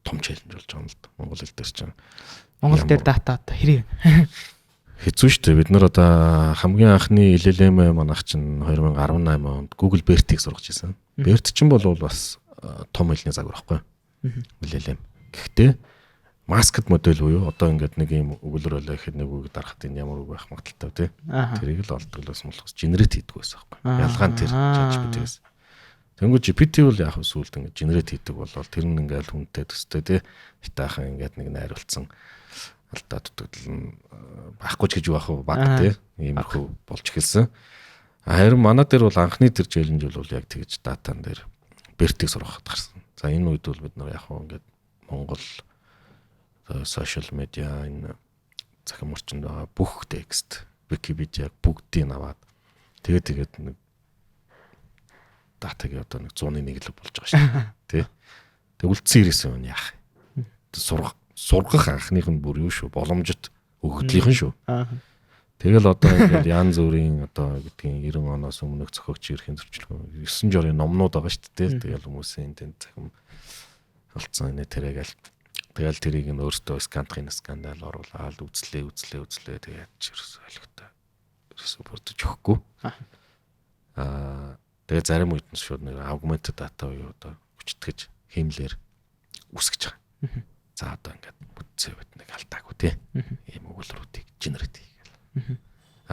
том челленж болж байгаа юм л да. Монгол хэл дээр чинь. Монгол дээр дата одоо хэрэг хэцүү шүү дээ. Бид нар одоо хамгийн анхны LLM манайх чинь 2018 онд Google BERT-ийг сургаж ирсэн. BERT чинь бол бас том хэлний загвар байхгүй. LLM. Гэхдээ маскд модель буюу одоо ингээд нэг юм өгүүлбэр болоо гэхэд нэг үг дарахад энэ ямар үг байх магадaltaй тий. Тэрийг л олдголоос молхос генерат хийдэг байсан байхгүй. Ялгаан тэр ChatGPT-гээс. Тэнгүү GPT бол яг сүүлд ингээд генерат хийдэг болол тэр нь ингээд хүнтэй төстэй тий. Хитаахан ингээд нэг найруулсан алдаа дутагдал нь байхгүй ч гэж байх баг тий. Иймэрхүү болж эхэлсэн. Харин манай дээр бол анхны тэр челленж бол яг тэгж датан дээр BERT-ийг сургахад гарсан. За энэ үед бол бид нар яг ингээд Монгол social media энэ захин орчинд байгаа бүх текст Wikipedia бүгдийг аваад тэгээд нэг датагийн одоо нэг 101 л болж байгаа шүү дээ. Тэг үлдсэн ирсэн юм яах. Сургах анхных нь бүр юу шүү боломжит өгөгдлийнхэн шүү. Тэгэл одоо ингээд янз бүрийн одоо гэдгийг 90 оноос өмнөх зохиогч ерхийн зөрчилгөө 9 жорын номнууд байгаа шүү дээ. Тэгэл хүмүүсийн тэнд захин болцсон энэ тэрэгэл тэгэл тэрийг нь өөртөө скандал оруулаад үзлээ тэгээд ерөөсөө ойлгохтой. Ерөөсөө бүрдэж өгөхгүй. Тэгээд зарим үед нь шууд нэг augmented data уу одоо хүчтгэж хэмлэр үсгэж байгаа. За одоо ингээд бүтцээ бит нэг алдаагүй тий. Ийм өгүүлбэрүүдийг генерат хийгээл.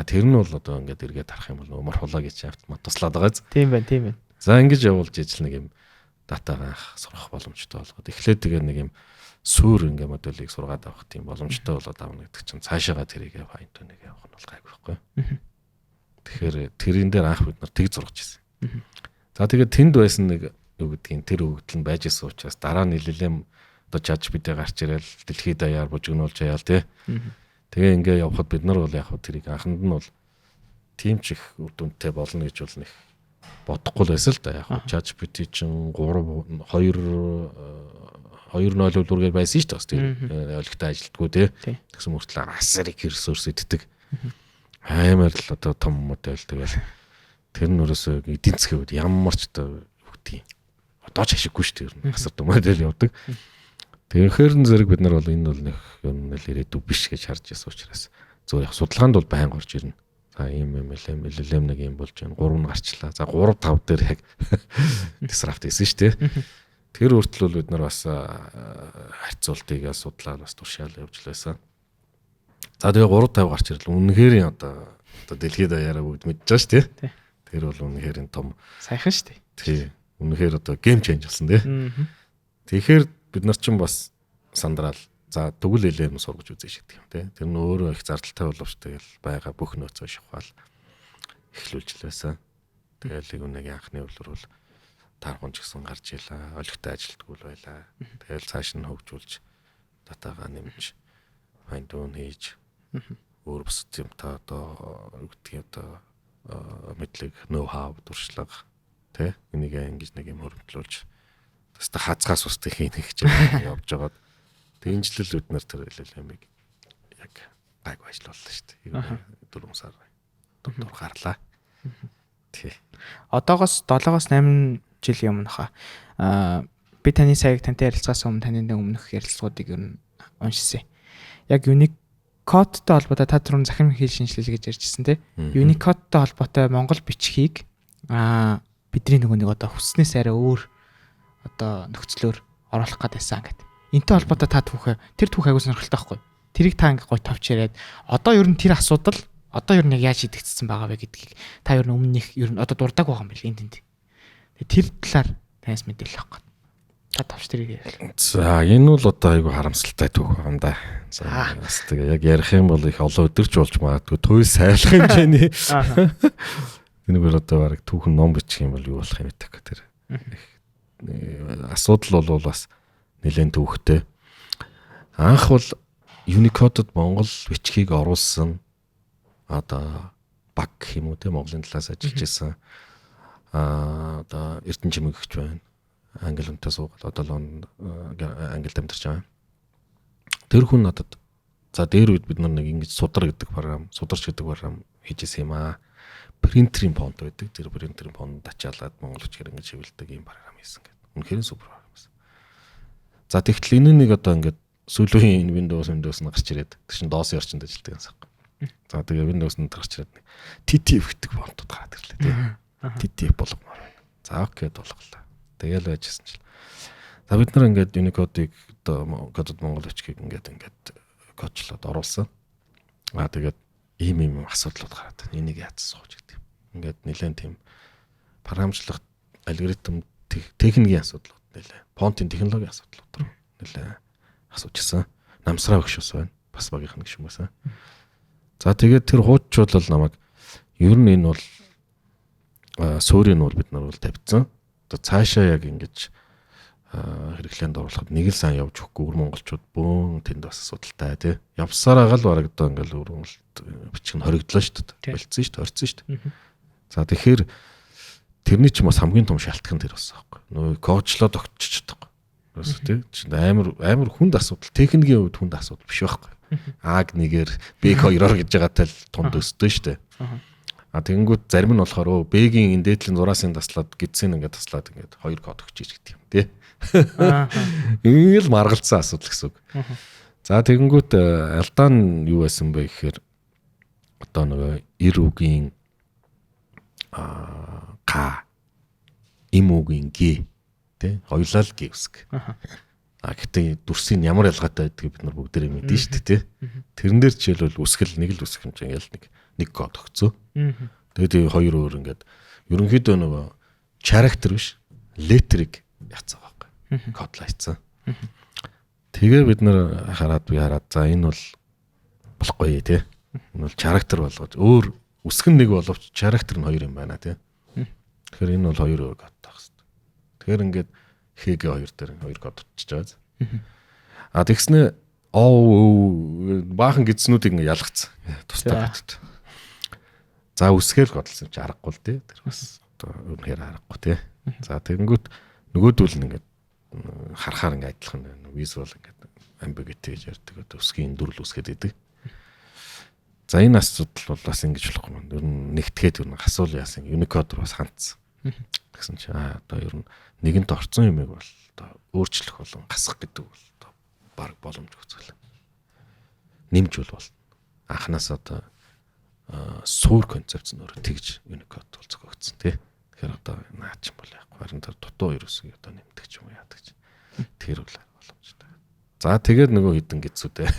Тэр нь бол одоо ингээд эргээд харах юм бол өмөр хулаа гэж автомат туслаад байгааз. Тийм байна. За ингэж явуулж ижил нэг юм датагаа сурах боломжтой болгоод эхлээд тэгээ нэг юм суур ингээ модулийг сургаад авах тийм боломжтой болоод авна гэдэг чинь цаашаага тэрийг файн туныг явах нь бол гайгүй байхгүй. Тэгэхээр тэрэн дээр анх бид нар тэг зургаж ирсэн. За тэгээд тэнд байсан нэг юу гэдгийг тэр өгөгдөл нь байж исэн учраас дараа нь LLM одоо ChatGPT гарч ирэл дэлхийд даяар бужигнуулж аяал тий. Тэгээ ингээ явхад бид нар бол яг тэрийг анханд нь бол тийм ч их үр дүнтэй болно гэж бол нэг бодохгүй л байсан л да. Яг ChatGPT чинь 2.0-ээр байсан шүү дээ. Ойлгохтой ажилтгүй тий. Тэгсэн мөртлөө асарыг ресурс иддэг. Амар л одоо том модель тэгэл тэр нь өрөөсөө эдийн засгийн үед ямар ч одоо үгдий. Одоо ч ашиггүй шүү дээ. Асар том модель явдаг. Тэгэхээр зэрэг бид нар бол энэ бол нэг юм л ирээдүй биш гэж харж байсан учраас зөв яг судалгаанд бол байн орж ирнэ. За ийм LLM нэг юм болж байна. 3 нь гарчлаа. За 3 5 дээр яг disrupt хийсэн шүү дээ. Тэр хүртэл бид нар бас харьцуултыг судлаад бас туршаал явж лээсэн. За тэгээ 3-5 гарч ирлээ. Үнэхээр одоо дэлхийд даяараа бүгд мэдж байгаа шүү дээ. Тэр бол үнэхээр том сайхан шүү дээ. Тий. Үнэхээр одоо game change болсон тий. Тэгэхээр бид нар ч бас сандраал за тэгвэл LLM сургаж үзье шиг тийм тий. Тэр нь өөрөө их зардалтай боловч тэгэл байгаа бүх нөөцөө шахаал эхлүүлж лээсэн. Тэгэл нэг анхны үлрэл бол тархунч гэсэн гарч ийлаа. Ойлгохтой ажилтгүй л байлаа. Тэгэл цааш нь хөгжүүлж датагаа нэмж файн тун хийж өөр бус юм та одоо үгдгийн одоо мэдлэг ноу хау туршлага тий энийг ингэж нэг юм хөрвүүлж тест хацгаас устдах хийнэ гэж явж байгаад тэгинжлэл бид нар тэр LLM-ийг яг гайг ажиллууллаа шүү дээ. 4 сар дур гарлаа. Тий. Одоогоос 7-8 жилийн өмнөхөө би таны саяг тантай ярилцахаас өмнө таны өмнөх ярилцлагуудыг ер нь уншсан. Яг Unicode-тэй холбоотой та түрүүн захирам хэл шинжилгээ гэж ярьжсэн тий. Unicode-тэй холбоотой монгол бичгийг бидний нэг одоо хүснээс арай өөр одоо нөхцлөөр оруулах гэдээсэн гэдэг. Энтэй холбоотой та тэр түүх аягүй сонирхолтой байхгүй. Тэрийг та ингээ гой товч яриад одоо ер нь тэр асуудал одоо ер нь яаж шийдэгдсэн байгаа вэ гэдгийг та ер нь өмнөх ер нь одоо дурдаг байгаа юм байна энэ тэнд. Тэр талаар таньс мэдээлэл авах гэдэг. чад авч тэрийг ярил. За энэ бол одоо айгүй харамсалтай түүх юм да. За бас тэгээ яг ярих юм бол их олон өдөрч болж магадгүй туйл сайлах хэмжээний. Энэгээр одоо баг түүхэн ном бичих юм бол юу болох юм бэ тэр. Асуудал бол бас нэлээд түүхтэй. Анх бол Unicode-д Монгол бичгийг оруулсан одоо баг гэх юм уу те Монголын талаас ажиллаж исэн одоо Эрдэнэ Чимэг гэгч байна. Англи хүнтэй суугаад одоо Англид амьдарч байгаа. Тэр хүн надад за дээр үед бид нар нэг ингэж сударч гэдэг програм хийжсэн юм аа. Принтерийн фонд байдаг. Тэр принтерийн фонд ачаалаад монгол бичгээр ингэж хэвлэдэг юм програм хийсэн гэдэг. Үнэхээр супер програм байсан. За тэгтэл энэ нэг одоо ингэж сүүлийн Windows гарч ирээд тэр чин DOS орчинд ажилладаг юмсаа. За тэгээ Windows-нд гарч ирээд TTF гэдэг фонтод гараад ирлээ тийм. TTF болгомоор байна. За окей болголоо. Тэгээл байжсэн чил. За бид нар ингээд Unicode-ыг одоо кодод монгол бичгийг ингээд кодлоод оруулсан. Тэгээд ийм асуудлууд гараад байна. Энийг яатсан сууж гэдэг. Ингээд нэлээд тийм програмчлах алгоритм техникийн асуудлууд нэлээд фонтын технологийн асуудлууд нэлээд асуужсан. Намсраа өгш ус байна. Бас багийнх нь гэх юм басаа. За тэгээд тэр хуучууд бол намайг ер нь энэ бол суурийн нуур бид нар бол тавьдсан. Одоо цаашаа яг ингэж хэрэглээнд оруулахад нэг л сан явж өгөхгүй өр монголчууд бөөн тэнд бас асуудалтай тий. Явсараа гал бараг одоо ингээл өр монголд бичих нь хоригдлоо шүү дээ. Болцсон шүү дээ, орцсон шүү дээ. За тэгэхээр тэрний ч бас хамгийн том шалтгаан тэр болсон байхгүй. Нөө коучлоод огтчих чадахгүй. Бас тий. Амар хүнд асуудал, техникийн хувьд хүнд асуудал биш байхгүй. А-г нэгээр B2-оор гэж байгаатай л тунд өсдөө шүү дээ. Тэгэнгүүт зарим нь болохоор B-гийн энэ дээдлийн зураасын таслаад гидсийн ингээд таслаад ингээд 2 код өгч иж гэдэг юм тий. Ингээл маргалцсан асуудал гэсэн үг. За тэгэнгүүт алдаа нь юу байсан бэ гэхээр одоо нөгөө 90 үгийн га им үгийн г тий хоёулаа л г үсэг. Гэхдээ дүрсийн ямар ялгаатай байдгийг бид нар бүгдээрээ мэдэн шүү дээ тий. Тэрэн дээр жишээлбэл үсгэл нэг л үсэх юм чинь ял нэг код өгцөө. Тэгээд хоёр өөр ингээд ерөнхийдөө нөгөө character биш letterийг яцсан байхгүй. Кодлайцсан. Тэгээ бид нар хараад за энэ бол болохгүй тий. Энэ бол character болгож өөр үсгэн нэг боловч character нь хоёр юм байна тий. Тэгэхээр энэ бол хоёр өөр код таах хэрэгтэй. Тэгэхээр ингээд хэгээ хоёр дээр хоёр код утчихж байгаа. Тэгснэ баахан гидснүүдийг ингээ ялгцсан. Тустай бодод. За үсгээл годлсон чи аргагүй л тий. Тэр бас одоо үнэхээр аргагүй тий. За тэгэнгүүт нөгөөдөл нь ингээ харахаар ингээ адилхан визуал ингээ ambiguity гэж ярьдаг. Одоо үсгийн дүрл үсгээд идэг. За энэ асуудал бол бас ингэж болохгүй юм. Ер нь нэгтгээд ер нь асуул яасан Unicode руу бас хандсан. Тэгсэн чи одоо ер нь нэгэнт орцсон юмыг бол одоо өөрчлөх болон гасах гэдэг бол одоо баг боломжгүй зүйл. Нэмж бол анханаас одоо суур концепц нь өөрөө тэгж Unicode бол зохиогдсон тий. Тэгэхээр одоо наач юм бол яг харин тэр дутуу ерөөсөө одоо нэмдэг ч юм уу яадаг ч. Тэр бол боломжтой. За тэгээд нөгөө хідэн гидсүүдээ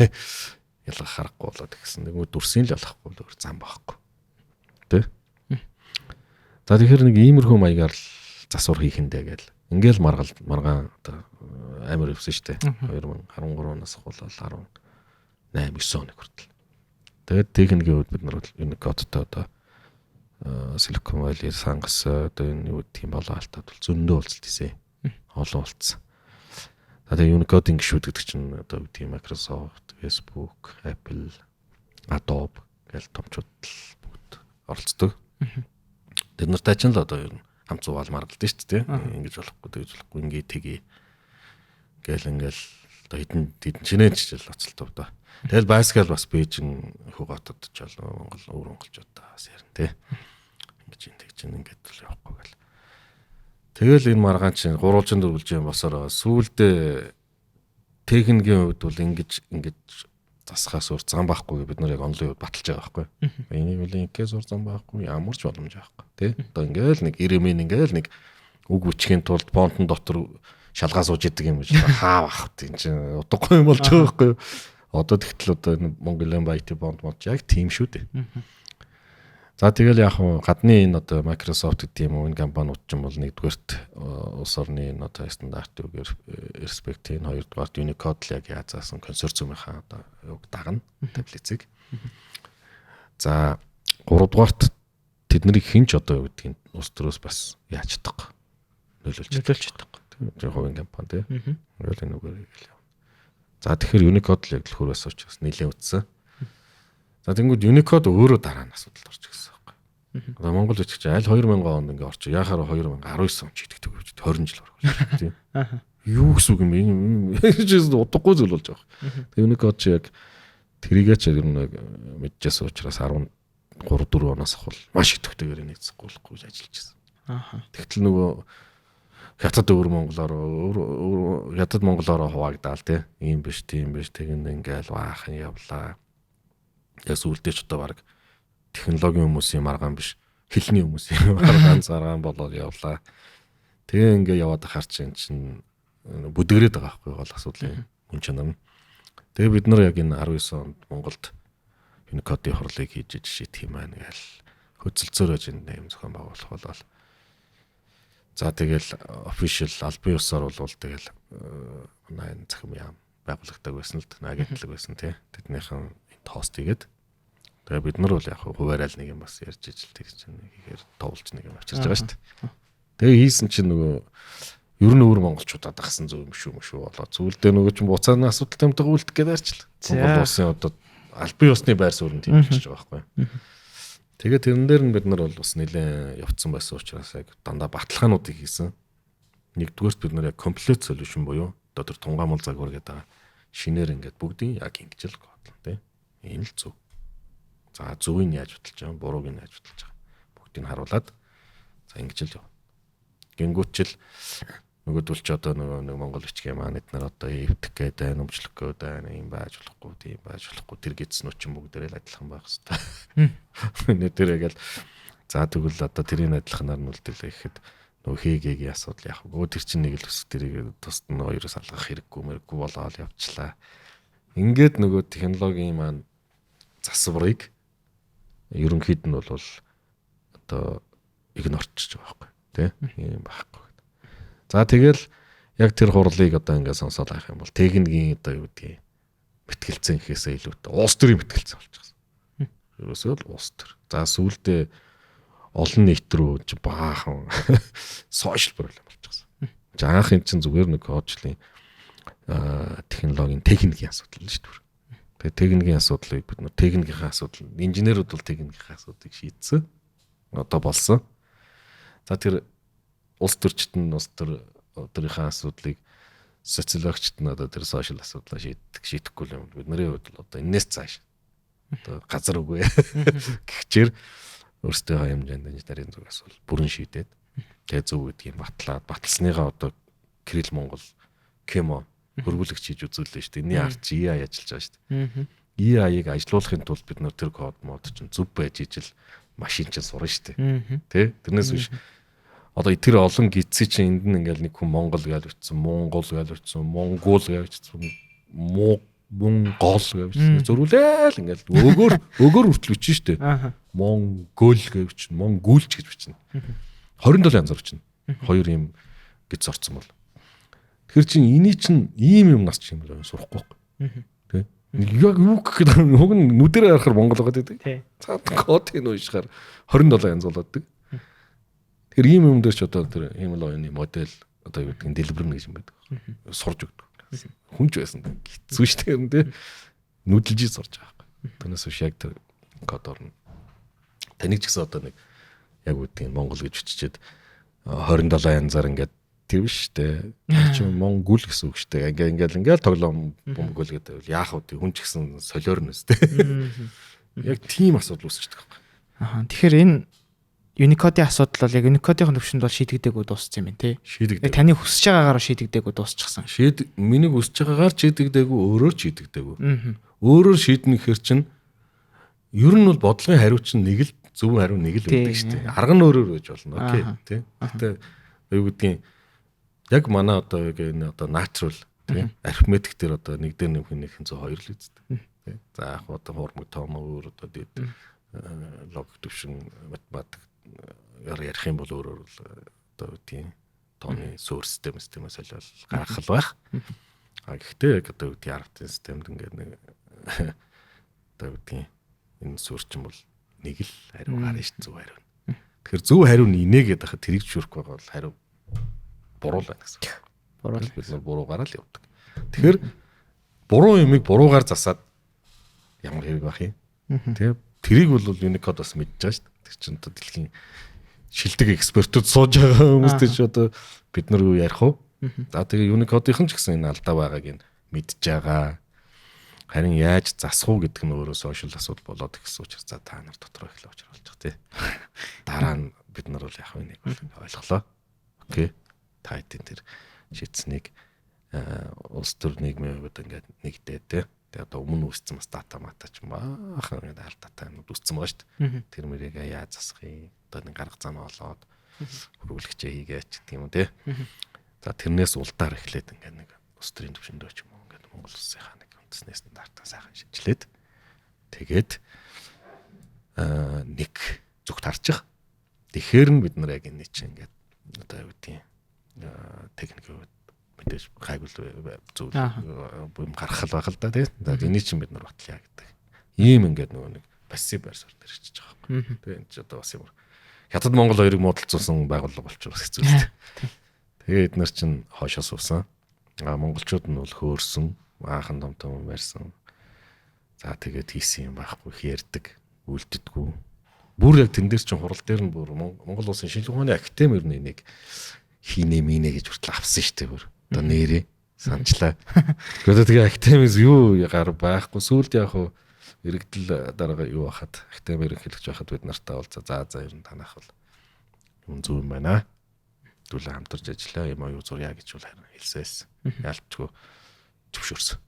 ялгах харахгүй болоод гэсэн нөгөө дүрсийн л ялгахгүй л өөр зам байхгүй. Тэ? За тэгэхээр нэг иймэрхүү маягаар л засвар хийх нь дээ гэл. Ингээл маргаан одоо амар өвсөн штэ. 2013 оноос хулал 18 9 оны хүртэл. Тэгээд техникийн үед бид нар Unicode-той одоо Silicon Valley сангас одоо энэ юу тийм болоо алтаад бол зөндөө уулзалт хийсэн. Олон уулзсан. Тэгээ Unicode гişүүд гэдэг чинь одоо тийм Microsoft, Facebook, Apple, Adobe гэл томчууд бүгд оролцдог. Тэр нартай ч л одоо ер нь хамт зугаал маргалдсан шүү дээ. Ингэж болохгүй, тэгж болохгүй, ингээ тгий. Ингээл одоо хэдэн чинээч жил оцолтов доо. Тэгэл Bascal бас Бээжин Хөготод ч бол Монгол өвөр монголчуудаа бас ярина те. Ингэж ингээд л явахгүй гэл. Тэгэл энэ маргаан чинь гурвалжин дөрвөлж юм босороо сүүлдээ техникийн хувьд бол ингэж засахаас өөр зам байхгүй бид нар яг онлын үед баталж байгаа байхгүй. Энийг бол инкээс өөр зам байхгүй ямар ч боломж байхгүй тий. Одоо ингээл нэг ирэмэн ингээл нэг үг үчхийн тулд фонтон дотор шалгаа сууж идэг юм гэж хаа бах тийм чинь удахгүй юм болж байгаа байхгүй. Одоо тэгтэл одоо Mongolian IT фонд мод яг тийм шүү дээ. За тэгэл яг гадны энэ одоо Microsoft гэдэг юм уу энэ компаниуд ч юм бол нэгдүгээрт улс орны энэ одоо стандартын үгээр respect энэ хоёрдугаарт Unicode л яг яазаасан консорциумынхаа одоо юг дагна таблицыг. За гуравдугаарт тэднийг хинч одоо юу гэдгийг улс төрөөс бас яаж чадах нөлөөлж чадах. Тэр хувийн компани тийм. Ингээл энэ үгээр хэлээ. За тэгэхээр Unicode л яг л хөрөөс учраас нэлээд үтсэн. За тэнгууд Unicode өөрөө дараа нь асуудалд орж ирсэн байхгүй. Одоо Монгол бичгч аль 2000 онд ингээ орчих. Яхаар 2019 он ч идэгдэг гэж 20 жил орох тийм. Юу гэсэн үг юм бэ? Удахгүй зүйл болж байгаа. Тэгээ Unicode чи яг тэрийгээ ч ер нь мэдчихсэн учраас 13 4 оноос ахвал маш идэвхтэйгээр нэгцэхгүй болохгүй гэж ажиллаж байсан. Тэгтэл нөгөө хятад хятад монголоор хуваагдаал тий. Ийм биш тийм биш тэгэн ингээл баахан явлаа. Яг сүултээ ч одоо баг технологийн хүмүүсийн маргаан биш хэлний хүмүүсийн маргаан заргаан болоод явлаа. Тэгээ ингээ яваад ахаар чинь бүдгэрээд байгаа байхгүй гол асуудал юм. Хүн чанар нь. Тэгээ бид нар яг энэ 19 онд Монголд Unicode-ийн хурлыг хийж шийдэх юм байна гээл хөдөлцөөр байж энэ юм зохион байгуулах болол. За тэгэл official албан ёсоор бол тэгэл манай энэ захим яам байгуулагддаг байсан л агентлаг байсан тий. Тэднийхэн тост хийгээд тэгээ бид нар бол яг хуваарай л нэг юм бас ярьж ижил тэр чинь хийхээр товлж нэг юм авчирж байгаа шүү дээ. Тэгээ хийсэн чинь нөгөө ер нь өөр монголчуудад агсан зөв юм шүү болоо. Зүйлдээ нөгөө чинь буцааны асуудалтай юмтай үлдэх гээд арчлаа. Монгол улсын одоо албан ёсны байр суурь нь тийм болчихж байгаа байхгүй. Тэгээ тэрэн дээр нь бид нар бол бас нэлээд явцсан байсан учраас яг дандаа баталгаануудыг хийсэн. Нэгдүгээрт бид нар яг complete solution буюу одоо тэр тунгаамал загвар гэдэг шинээр ингээд бүгдийн яг ингэж л кодлоо тийм. Энэ л зөв. За зөвийг яаж баталж байгаа, бурууг нь яаж баталж байгаа. Бүгдийг нь харуулад за ингэж л яв. Гингүүчл нөгөөдөл ч одоо нэг Монгол бичгийн маань эднэр одоо эвдэх гэдэг, нөмжлөх гэдэг юм байж болохгүй, тийм байж болохгүй тэр гэдснүү чинь бүгдээрээ л адилхан байх хэвээр. Нэг тэр яг л за тэгвэл одоо тэрийн адилханаар нь үлдээлээ гэхэд нөгөө хийгээгийн асуудал яах вэ? Тэр чинь нэг л өс тэрийг тусад нь хоёроос алгах хэрэггүй болоод явчлаа. Ингээд нөгөө технологийн маань засварыг ерөнхийд нь бол одоо игнорчж байгаа байхгүй тий юм байхгүй. За тэгэл яг тэр хурлыг одоо ингээд сонсоод авах юм бол техникийн одоо юу гэдгийг мэтгэлцэн гэхээсээ илүүтэй улс төрийн мэтгэлцэн болчихсон. Ерөөсөө л улс төр. За сүүлдээ олон нийт рүү баахан сошиал проблем болчихсон. За анх юм чинь зүгээр нэг кодчлын технологийн техникийн асуудал л шүү дээ. Тэгээ техникийн асуудлыг бид нар техникийн асуудал, инженерүүд бол техникийн асуудлыг шийдсэн. Одоо болсон. За тэр улс төрчид нь улс төрийнхээ асуудлыг социологчд нь одоо тэр сошиал асуудлаа шийдэхгүй юм. Бидний хувьд л одоо энэс цааш одоо газар үгүй гихчээр өөрсдөө хэмжээнд инженерийн зүгээс бол бүрэн шийдээд тэгээ зөв гэдгийг баталсныгаа одоо Кирилл Монгол Кемо хөрвүүлэгч хийж үзүүллээ шүү дээ. Энийн арч EI ажиллаж байгаа шүү дээ. EI-ыг ажилуулахын тулд бид нөр тэр код мод чинь зөв байж ижил машин чинь сурна шүү дээ. Тэ? Тэрнээс биш одоо тэр олон гидсээ чинь энд нь ингээл нэг хүн Монгол гэж бичсэн, Монгол гэж бичсэн, Монгол гэж бичсэн, Монгол гэж бичсэн. Зөрүүлээл ингээл өгөр хүртэл бичсэн шүү дээ. Монгол гэж бичсэн, Монгүлч гэж бичсэн. 27 янзаар бичсэн. Хоёр юм гидс орцсон бол. Тэр чинь эний чинь ийм юм нас ч юм байна сурахгүй байхгүй. Тэ? Яг юу гэхэд уг нь нүдэрээ харахаар Монгол байгаа гэдэг. Цаад кодыг уншихаар 27 янз болоод дэг. Тэгэхээр ийм юм дээр ч одоо тэр Himalayan-ы модель одоо юу гэдэг нь дэлбэрнэ гэж юм байдаг. Сурж өгдөг. Хүнч байсан. Хэцүү шүү дээ юм тий. Нүдэлж сурж байгаа байхгүй. Тэрнээс биш яг тэр кодоор нь таныг ч гэсэн одоо нэг яг үгдгийн Монгол гэж биччихэд 27 янзаар ингээд тэр биш дээ. Чи Монгол гэсэн үг шүү дээ. Ингээл тоглоом Монгол гэдэг яах вэ? Хүн ч гэсэн солиорно шүү дээ. Яг тийм асуудал үүсчихдэг байхгүй. Тэгэхээр энэ Unicode-ийн асуудал бол яг Unicode-ийн төвшөнд бол шийдэгдээгүй дууссан юм тий. Шийдэгдээ. Таны хүсэж байгаагаар шийдэгдээгүй дуусчихсан. Миний хүсэж байгаагаар шийдэгдээгүй, өөрөөр шийдэгдээгүй. Өөрөөр шийднэ гэхэр чинь ер нь бол бодлогын хариу чинь нэг л зөв хариу нэг л байдаг шүү дээ. Арга нь өөрөөр байж болно. Окей тий. Гэтэ юу гэдгийг яг манай одоо энэ одоо natural тий арифметик дээр одоо нэг дээр нэмэх нь 102 л үздэг. Тий. За яг одоо хуурмаг том өөр одоо дээд логик төвшин математик ярих юм бол өөрөөр одоо тийм тооны суурь системээс солиол гаргах байх. Гэхдээ яг одоо аргатын системд ингээд нэг одоо энэ суурчин бол нэг л хариу гарна шүү зөв хариу. Тэгэхээр зөв хариу нь инээгээд байхад тэрийг зөвшөөрөх байгаа бол хариу буруу л байна гэсэн. Бид нар буруугаараа л явдаг. Тэгэхээр буруу юмыг буруугаар засаад ямар хэрэг байх юм. Тэгээ тэрийг бол Unicode бас мэдж байгаа шүү дээ. Тэр чинь одоо дэлхийн шилдэг экспертүүд сууж байгаа хүмүүстэй ч одоо бид нар юу ярих вэ? За тэгээ Unicode-ийн ч гэсэн энэ алдаа байгааг нь мэдж байгаа. Харин яаж засах уу гэдэг нь өөрөө сошиал асуудал болоод ихсэн учраас за та нар дотроо эхлэх учрал болж байгаа тий. Дараа нь бид нар бол яг нэг ойлголоо. Окей. Та хэдийн тэр шийдсэнийг улс төр нийгмийн хувьд ингээд нэгдээ тий. Тэгээ одоо өмнө үүссэн бас дата мата ч баахан ингээд алдаатай юмуд үүссэн байгаа шүү дээ. Тэр мөрийг яаж засах юм? Одоо нэг гарга зам олоод хөрвүүлэгчээ хийгээч гэдэг юм тий. За тэрнээс улдаар эхлээд ингээд нэг улс төрийн төвшөндөө ч юм уу ингээд Монгол улсынхаа нэг үндэсний стандартаа сайхан шинжилээд тэгээд нэг зүгт харчих. Тэгэхээр нь бид нар яг энэ чинь ингээд одоо юу гэдэг техникийн мэдээж гайгүй зүйл юм гаргах байх л да тийм. За энийг чинь бид нар батлая гэдэг. Ийм ингээд нөгөө нэг пассив байр суурь дээр ирчихэж байгаа юм. Тэгээ энэ ч одоо бас юм. Хятад Монгол хоёрыг муудалцуулсан байгууллага болчих бас хэцүү шүү дээ. Тэгээ эднэр чинь хоошоо суусан. Монголчууд нь бол хөөрсөн, аахан том барьсан. За тэгээд хийсэн юм байхгүй их ярддаг, үлддэггүй. Бүр яг тэн дээр чинь хурал дээр нь бүр Монгол улсын шинжилгээ ухааны академи ер нь энийг хийнэ минэ гэж хүртэл авсан шүү дээ бүр. Одоо нэрээ санчлаа. Тэгээд тэгээ академиэс юу гар байхгүй сүулт яг хуу иргэдэл дараагаа юу хахад академи ерөнхийлөгч байхад бид нартай уулзаа за ер нь танах бол юм зөв юм байна. Дүүлээ хамтарч ажиллаа юм аюу зурья гэж бол харин хэлсээс ялчгүй зөвшөөрсөн.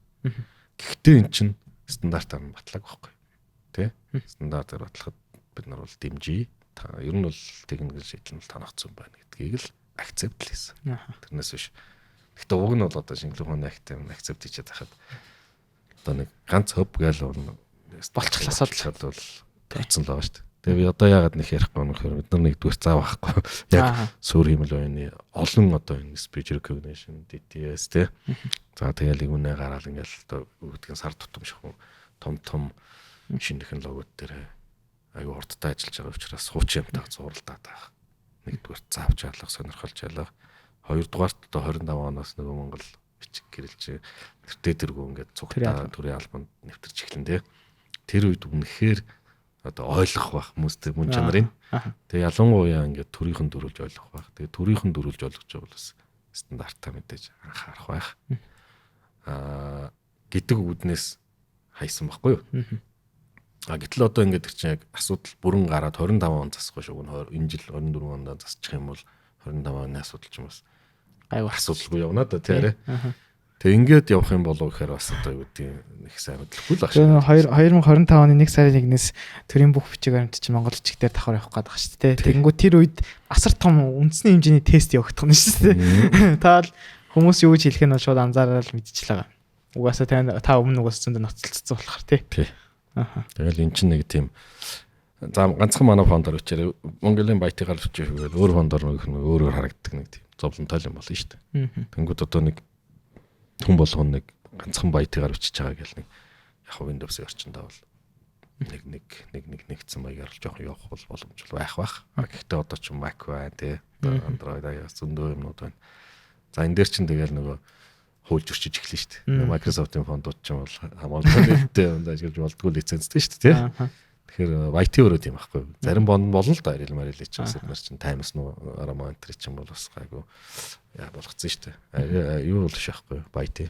Гэхдээ эн чинь стандартаар нь батлаг байхгүй. Тэ? Стандартаар батлахад бид нар бол дэмжиж та ер нь бол техникийн шийдэл нь танахцсан байна гэдгийг л акцепт хийсэн. Тэрнээс биш. Гэхдээ уг нь бол одоо шинжилгээ ухааны академи акцепт хийчихэд хахад одоо нэг ганц хөв гээл болчихласаад бол тавьсан л байгаа шүү дээ. Тэгээ би одоо яагаад нэг ярихгүй нөхөр бид нар нэгдүгээр цаа байхгүй. Яг суур хэмэл байны олон одоо энэ speech recognition DTS тий. За тэгээл игүнээ гараад ингээл одоо үүдгэн сар тутам шахуу том шинэ технологиуд дээр аюу хурдтай ажиллаж байгаа учраас хуучин юмтай зуралдаад байгаа. Нэгдүгээр заавч ялах, сонирхолж ялах. Хоёрдугаарт одоо 25 оноос нөгөө Монгол бичиг гэрэлж тэрдэргүү ингээд цугтаа төрийн албанд нэвтэрч эхлэн тий. Тэр үед үнэхээр одоо ойлгох байх хүмүүстэй мөн чанарын. Тэгээ ялангуяа ингээд төрийнхэн дөрүүлж ойлгох байх. Тэгээ төрийнхэн дөрүүлж ойлгож байгаа бол бас стандартаа мэдээж анхаарах байх. Гэдэг үднээс хайсан байхгүй юу? Гэтэл одоо ингээд тэр чинь яг асуудал бүрэн гараад 25 он засахгүй шүү. Энэ жил 24 онд засчих юм бол 25 оны асуудал ч юм бас гайвар асуудалгүй явна да тий. Тэг ингээд явах юм болов гэхээр бас одоо юу гэдэг нэг сайн хөдлөхгүй л байна. 2025 оны 1 сарын 1-ээс төрийн бүх бичиг баримт чинь Монгол бичгээр давхар явах гээд байгаа шүү дээ. Тэгэнгүүт тэр үед асар том үндэсний хэмжээний тест явагдах нь шүү дээ. Та хүмүүс юу гэж хэлэх нь бол шууд анзаараад мэдчихлээ. Угаасаа та өмнө угаас зөндө ноцолцсон болохоор тий. Тэгэл эн чинь нэг тийм за ганцхан манай фондор өчээр Монголын баятыгаар өчөө хийгээл өөр фондор нэг өөрөөр харагддаг нэг тийм зовлонтой юм болно шүү дээ. Тэнгүүд одоо нэг хүн болгоно нэг ганцхан баятыгаар өчөж байгаа гэл нэг яг Windows-ийн орчиндаа бол нэгцэн маягаар л жоохон явах бол боломжтой байх. Гэхдээ одоо ч Mac байна тий. Android iOS зөндөө юмнууд байна. За энэ дээр чинь тэгэл нөгөө хуульж өрчиж эхлэн шүү дээ. Microsoft-ийн фондууд ч юм бол хамаагүй нэттэй ажиглаж болдгоо лицензтэй шүү дээ тий. Тэгэхээр YT өөрөө тийм байхгүй. Зарим бонд болно л да Arial Maril ч гэсэн нар чинь Times нуу Arama Entry ч юм бол бас гайгүй болгоцсон шүү дээ. Юу бол шахахгүй YT.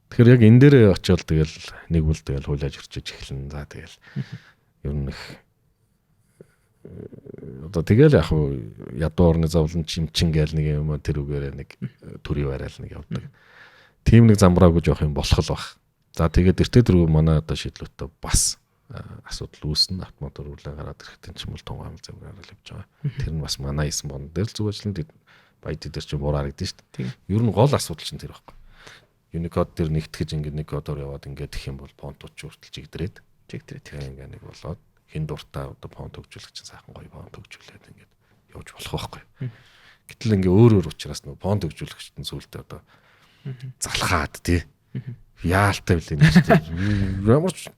Тэгэхээр яг энэ дээр очиод тэгэл нэг үл тэгэл хуулиаж өрчиж эхлэн. За тэгэл ер нь их одоо тэгэл яг ядуу орны зовлон чимчин гээл нэг юм тэр үгээрээ нэг төрийн барайл нэг явдаг. Тим нэг замбраагүй жоох юм болох л бах. За тэгээд эртээ дөрөв манай одоо шийдлүүтээ бас асуудал үүснэ автомат өргөлөө гараад ирэхдээ ч юм бол тун амл завгаар л явж байгаа. Тэр нь бас манай хийсэн бонд дээр л зүг ажиллана баяд дээр чинь буруу харагдсан шүү дээ. Ер нь гол асуудал чинь тэр байхгүй. Unicode дээр нэгтгэж ингээд нэг кодоор яваад ингээд их юм бол фонтууд ч хүртэл жигдрээд тэгээ ингээд нэг болоод хин дуртай одоо фонд хөгжүүлэх чинь сайхан гоё фонд хөгжүүлээд ингээд явж болох байхгүй. Гэтэл ингээ өөр учраас нөгөө фонд хөгжүүлэгчд нь сүултээ одоо залхаад тий. Яалтай билээ нэг ямар ч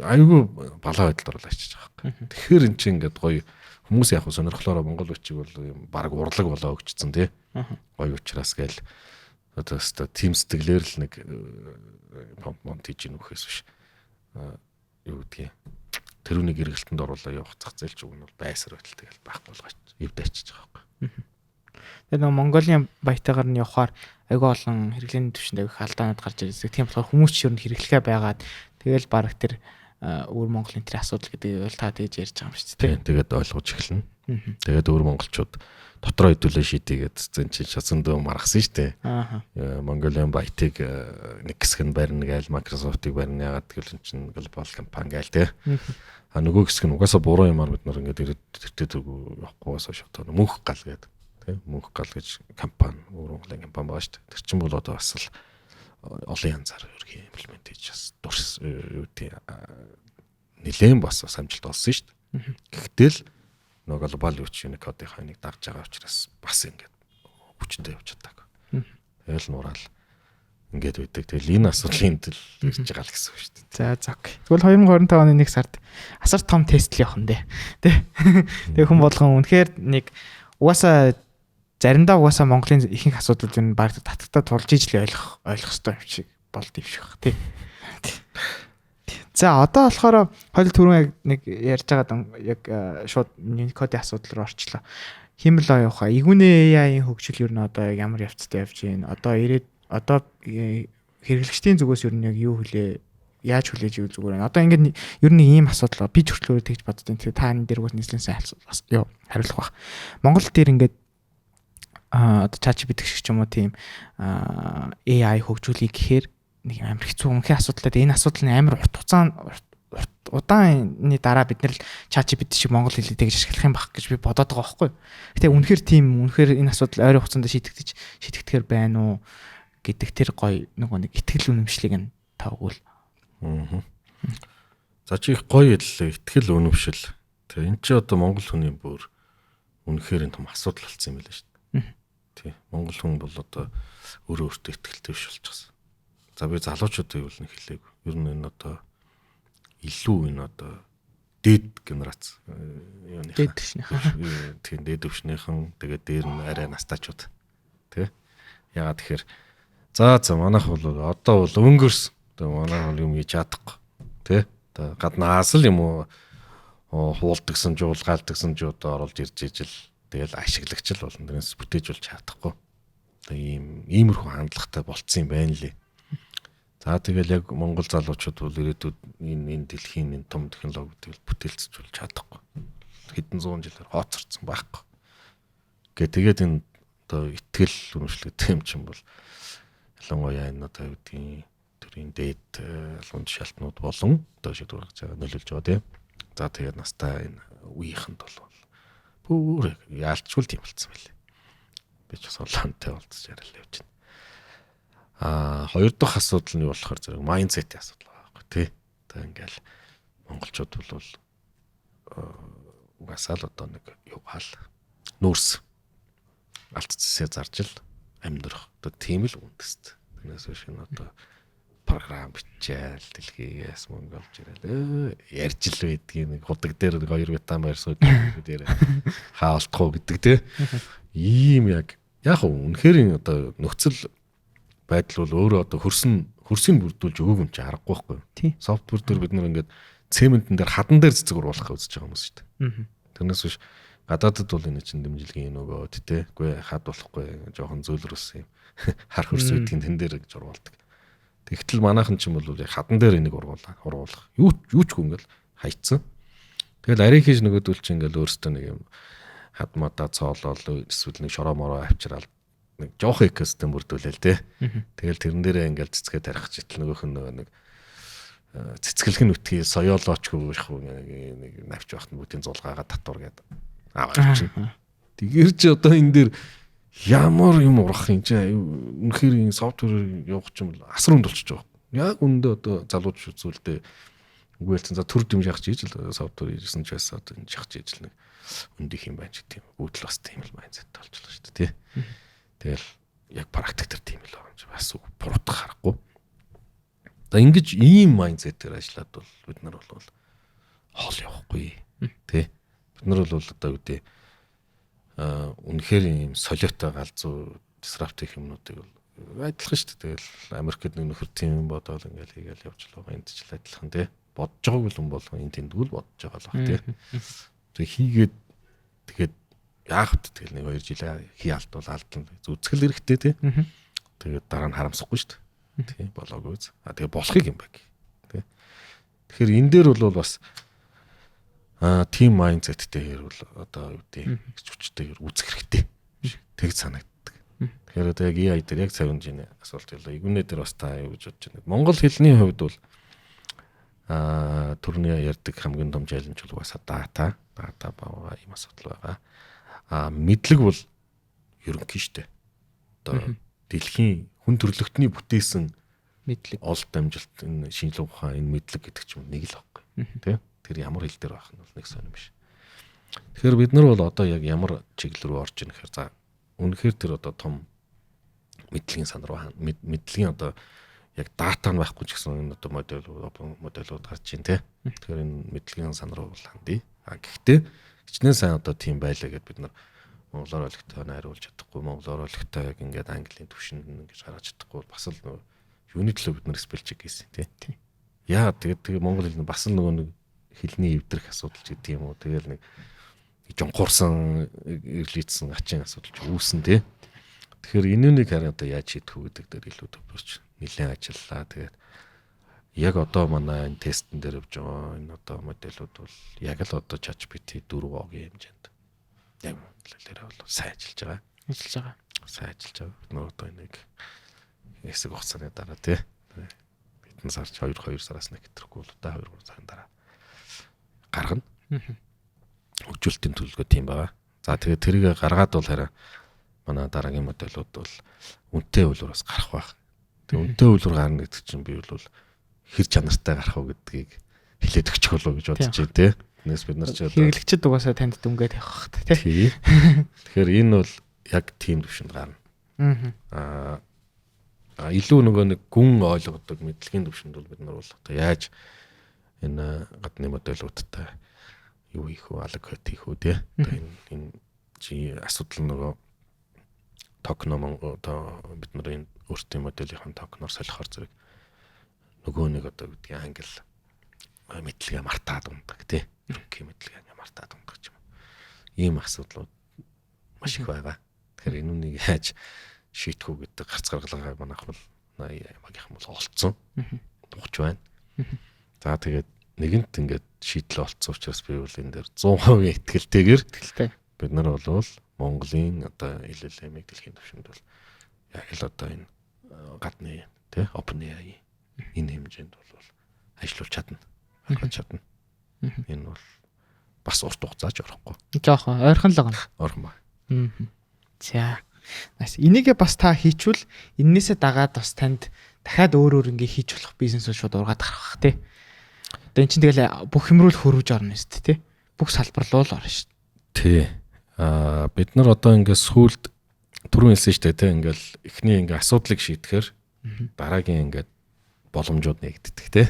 айгүй балаа байдлаар л ачиж байгаа байхгүй. Тэгэхээр эн чинь ингээд гоё хүмүүс яг сонирхлоороо Монгол бичиг бол баг урлаг болоо өгчсөн тий. Гоё учраас гээл одоо тим сэтгэлээр л нэг фонд хийж ийн үхээс биш. Юу гэдгийг тэрүүний гэргэлтэнд оруулаа явах зах зээл ч үг нь бол байсаар байтал тэгэл байхгүй болгооч эвдэ ачиж байгаа байхгүй. Тэгээ нөгөө Монголын баятайгаар нь явахаар айгүй олон хэрэглээний төвшөнд айгүй алдаанууд гарч ирсэн. Тийм болохоор хүмүүс ч ер нь хэрэглэхээ байгаад тэгэл баг тэр өөр Монголын тэр асуудал гэдэг бол та тэгж ярьж байгаа юм шүү дээ. Тэгээд ойлгож эхэлнэ. Тэгээд өөр монголчууд дотроо хэдүүлээ шийдээгээд зэн чи шасандөө маргасан шүү дээ. Монголын баятыг нэг хэсэг нь барина гээл Microsoft-ыг барина ягаад гэвэл чинь глобал компани гээл те. Нөгөө хэсэг нь угаасаа буруу юмар бид нар ингээд тэртээ явахгүйгээс хойш одоо мөнх гал гэдэг те. Мөнх гал гэж компани өөр Монголын компани байгаа шүү дээ. Тэр чинь бол одоо бас л олон янзаар ерхий имплемент хийж бас дурс юу тий нэлээд бас амжилт олсон шүү дээ. Гэхдээ л нөгөө глобал Unicode хойныг дагж байгаа учраас бас ингээд хүчтэй явж чаддаг. Тэгэл нураал ингээд үйдэг. Тэгэл энэ асуудлын төл ирж байгаа л гэсэн үг шүү дээ. За окей. Тэгвэл 2025 оны 1 сард асар том тест л явах нь дээ. Тэ. Тэгээ хүн болгон үнэхээр нэг угаасаа заримдаа угаасаа Монголын ихэнх асуудлууд нь баг татгатаа тулж ижил ойлгох хэрэгтэй юм шиг болд юм шиг баг тий. За одоо болохоор хоёул түрүүн нэг ярьж байгаа яг шууд Unicode-ийн асуудал руу орчлоо. Химэл явах игүнээ AI-ийн хөгжил ер нь одоо ямар явцтай явж байна? Одоо хэрэглэгчдийн зүгээс ер нь яг юу хүлээ яаж хүлээж ивэл зүгээр байна. Одоо ингээд ер нь ийм асуудал би ч хүртэл тэгж боддیں۔ Тэгээ та энэ дээр бас нийслэн сайн хариулах бах. Монгол дээр ингээд одоо ChatGPT шиг ч юм уу тийм AI хөгжүүлэх гэхээр нэг амар хэцүү үнхэн асуудалтай. Энэ асуудал нь амар удааны дараа бид нэр ChatGPT шиг монгол хэлийг тэгж ашиглах юм баг гэж би бодоод байгаа байхгүй. Гэтэ үнэхээр энэ асуудал ойрын хугацаанд шийдэгдэхээр байна уу гэдэг тэр гоё нэг итгэл үнэмшлийг нь тавгуул. За чи их гоё хэллээ. Итгэл үнэмшил. Тэгээ эн чи одоо монгол хүний бүр үнэхээр том асуудал болсон юм байна шүү дээ. Тий. Монгол хүн бол одоо өөртөө итгэлтэй биш болчихсон. За би залуучуудыг бол нэг хэлээгүй. Ер нь энэ одоо илүү энэ одоо дээд генерац юуны тийм дээд өвчнийхэн тэгээд дээр нь арай настаачууд тий. Ягаад тэгэхээр за манайх бол одоо бол өнгөрс одоо манайх бол юм хийж чадахгүй тий. Одоо гаднаас л юм уу хуулдагсан жуул галдагсан жууд оруулж ирж ижил тэгэл ашиглагч л болно. Тэрнээс бүтээж болж чадахгүй. Одоо иймэрхүү хандлагатай болцсон юм байна лээ. За тэгэл яг Монгол залуучууд бол ирээдүйд энэ дэлхийн энэ том технологиудыг бүтээлцэж болж чадахгүй. Хэдэн зуун жилээр хооцорсон байхгүй. Тэгээд энэ одоо итгэл үнэмшлэг юм чинь бол ялангуяа энэ одоо юу гэдгийг төрийн дээд албан тушаалтнууд болон одоо шийдвэр гаргаж байгаа нөлөөлж байгаа тийм. За тэгээд настай энэ үеийнхэнд бол бүр яалчгүй тийм болцсон байлээ. Би ч бас олонтой болцож яриад явж байна. Хоёр дахь асуудал нь юу болохоор зэрэг майндсетийн асуудал байгаа байхгүй тий. Одоо ингээл монголчууд бол угаасаа л одоо нэг юу хаал нүүрс алдцсээ зарж л амьдрах. Одоо тийм л үндэст. Тэрнээс биш энэ одоо програм бичээл дэлхийгээс мөнгө олж ирээл ярьж л байдгийг нэг худаг дээр нэг 2 витамин ярьсууд дээр хаалтах гэдэг тий. Ийм яг үнэхээр одоо нөхцөл байдал бол өөрөө одоо хөрсийг бүрдүүлж өгөөг юм чи харахгүй байхгүй. Софтвер дээр бид нэр ингээд цементэн дээр хадан дээр цэцэг уруулах үзэж байгаа хүмүүс шүү дээ. Тэрнээс биш гадаадд бол энэ чинь дэмжлэгийн нөгөөд тий. Үгүй хад болохгүй жоохон зөөлрөс юм. Хар хөрс үүдгийн тэн дээр гэж ургуулдаг. Тэгтэл манайхан чинь бол яг хадан дээр энийг ургуулах. Юу ч ингээл хайцсан. Тэгэл арай хийж нөгөөдөл чинь ингээл өөрөөсөө нэг юм хадмадаа цоолол эсвэл нэг шороо мороо авчраал нэг жоох экосистем бүрдүүлээл тий. Тэгэл тэрэн дээрээ ингээл цэцгээ тарих читл нөгөөх нь нэг цэцгэлхэн үтгий соёолоочгүй нэг навч байхад бүгдийн зулгаагаа татвар гэдэг аваад чинь. Тэгэхээр чи одоо энэ дээр ямар юм урах юм чи үнэхээр энэ софтвер явах юм бол асар хүнд болчихж байгаа. Яг үндэ одоо залууч үзүүлдэ Үгээлцэн за төр дэм шахаж ийж л софтвер ирсэн ч байсан одоо энэ шахаж ийж л нэг өндөх юм байна ч гэдэг юм. Үүдл бас тийм л майндсет болчихлоо шүү дээ тий. Тэгэл яг практик төр тийм л байгаа юм чи бас буруудах харахгүй. За ингэж ийм майндсетээр ажиллаад бол бид нар бол хоол явахгүй тий. Бид нар бол одоо үүдээ үнэхээр ийм солиотой галзуу disruptive юмнуудыг бол адилхан шүү дээ. Тэгэл Америкт нэг нөхөр тийм бодоол ингээл хийгээл явж байгаа энд ч л адилхан тий. Бодож байгааг л юм болгоо энэ тэндгүүл бодож байгаа л баг тий. Тэг хийгээд тэгээд яах вэ тэгэл нэг 2 жил хий алдвал алдан зүцгэл хэрэгтэй тий. Тэгээд дараа нь харамсахгүй шүү дээ. Тий болоогүй үз. Тэгээ болохыг юм баг. Тий. Тэгэхээр энэ дээр бол бас team mindset-тэй бол одоо юу гэдэг хүчтэйгээр үүсэх хэрэгтэй. Тэг санагддаг. Тэгэхээр одоо яг EI дээр яг цавинж ийн асуулт ялла. Игүнээ дээр бас та юу гэж бодож байна. Монгол хэлний хувьд бол төрний ярьдаг хамгийн том чаленж бол бас дата баа ийм асуудал байгаа. Мэдлэг бол ерөнхий штэ. Одоо дэлхийн хүн төрөлхтний бүтээсэн мэдлэг олд амжилт энэ шинжилгээ ухаан энэ мэдлэг гэдэг ч юм нэг л байхгүй. Тэ? Тэр ямар хэл дээр байх нь бол нэг сонирм биш. Тэгэхээр бид нар бол одоо яг ямар чиглэл рүү орж ийн гэхээр за үнэхээр тэр одоо том мэдлэгийн сан руу мэдлэгийн одоо яг дата нь байхгүй ч гэсэн энэ одоо модельүүд гарч ийн тэ. Тэгэхээр энэ мэдлэгийн сан руу хандъя. Гэхдээ хичнээн сайн одоо тийм байлаа гэд бид нар монголоор ойлгохтой найруулж чадахгүй, монголоор ойлгохтой яг ингээд английн төвшөнд ингэж гаргаж чадахгүй бас л юуны төлөө бид нар спел чек хийсэн тий. Яа тэгээд монгол хэл нь бас л нөгөө нэг хэлний эвдрэх асуудал ч гэдэг юм уу. Тэгэл нэг жонхорсон ирлийдсэн ачин асуудал ч үүсэн тий. Тэгэхээр энэнийг харин одоо яаж шийдэх вэ гэдэг дээр илүү төвлөрч нэлээд ажиллаа. Тэгээд яг одоо манай энэ тестэн дээр явж байгаа энэ одоо модельүүд бол яг л одоо ChatGPT 4-гийн хэмжээнд яг хэлээр бол сайн ажиллаж байгаа. Сайн ажиллаж байгаа. Бид нөө одоо энийг хэсэг хугацааны дараа тий хэдэн сар 2 сараас нэг гэтрэхгүй бол одоо 2-3 сарын дараа гаргана. Хөгжүүлэлтийн төлөвлөгөө тийм байгаа. За тэгээд тэрийг гаргаад бол хараа манай дараагийн модельүүд бол үнэтэй хөлөөр бас гарах байх. Тэгээд үнэтэй хөлөөр гарна гэдэг чинь би бол хэр чанартай гарах уу гэдгийг хэлээд өгчих болов гэж бодож байна тий. Тэрнээс бид нар ч хэрэглэгчд угаасаа танд дүнгээд явах хэрэгтэй тий. Тэгэхээр энэ бол яг тийм төвшөнд гарна. Илүү нөгөө нэг гүн ойлгодог мэдлэгийн төвшөнд бол бид нар бол одоо яаж энэ гадны модельүүдтэй юу хийх вэ, allocate хийх үү тий. Одоо энэ чи асуудал нөгөө токен одоо бид нар энэ өөртөө моделийн токеноор солихоор зэрэг нөгөө нэг одоо гэдгийг англ мэдлэгээ мартаад ундаг тий. Ерөнхий мэдлэгээ мартаад ундаг ч юм уу. Ийм асуудлууд маш их байгаа. Тэгэхээр энүүнийг яаж шийдэх үү гэдэг гарц гаргалгаа манайх бол магийнхан бол олцсон. Дугч байна. За тэгээд нэгэнт ингээд шийдэл олцсон учраас би бол энэ дээр 100% итгэлтэйгээр бид нар бол Монголын одоо LLM-ийг дэлхийн түвшинд бол яг л одоо энэ гадны тий OpenAI энэ хэмжээнд бол ажиллуулж чадна. Гаргаж чадна. Энэ бол бас урт хугацаач орохгүй. Жохон ойрхон л байгаа. Орхон ба. За. Энийгээ бас та хийчвэл эннээсээ дагаад бас танд дахиад өөр ингээ хийж болох бизнесүүд шууд ургаад гарах бах тий. Одоо эн чинь тэгэл бүх юмруу л хөрвж орно шүү дээ тий. Бүх салбар руу л орно шүү дээ. Тий. Бид нар одоо ингээ сүүлд түрүүн хэлсэн шүү дээ тий. Ингээл эхний ингээ асуудлыг шийдэхээр дараагийн ингээ боломжууд нэгддэг тий.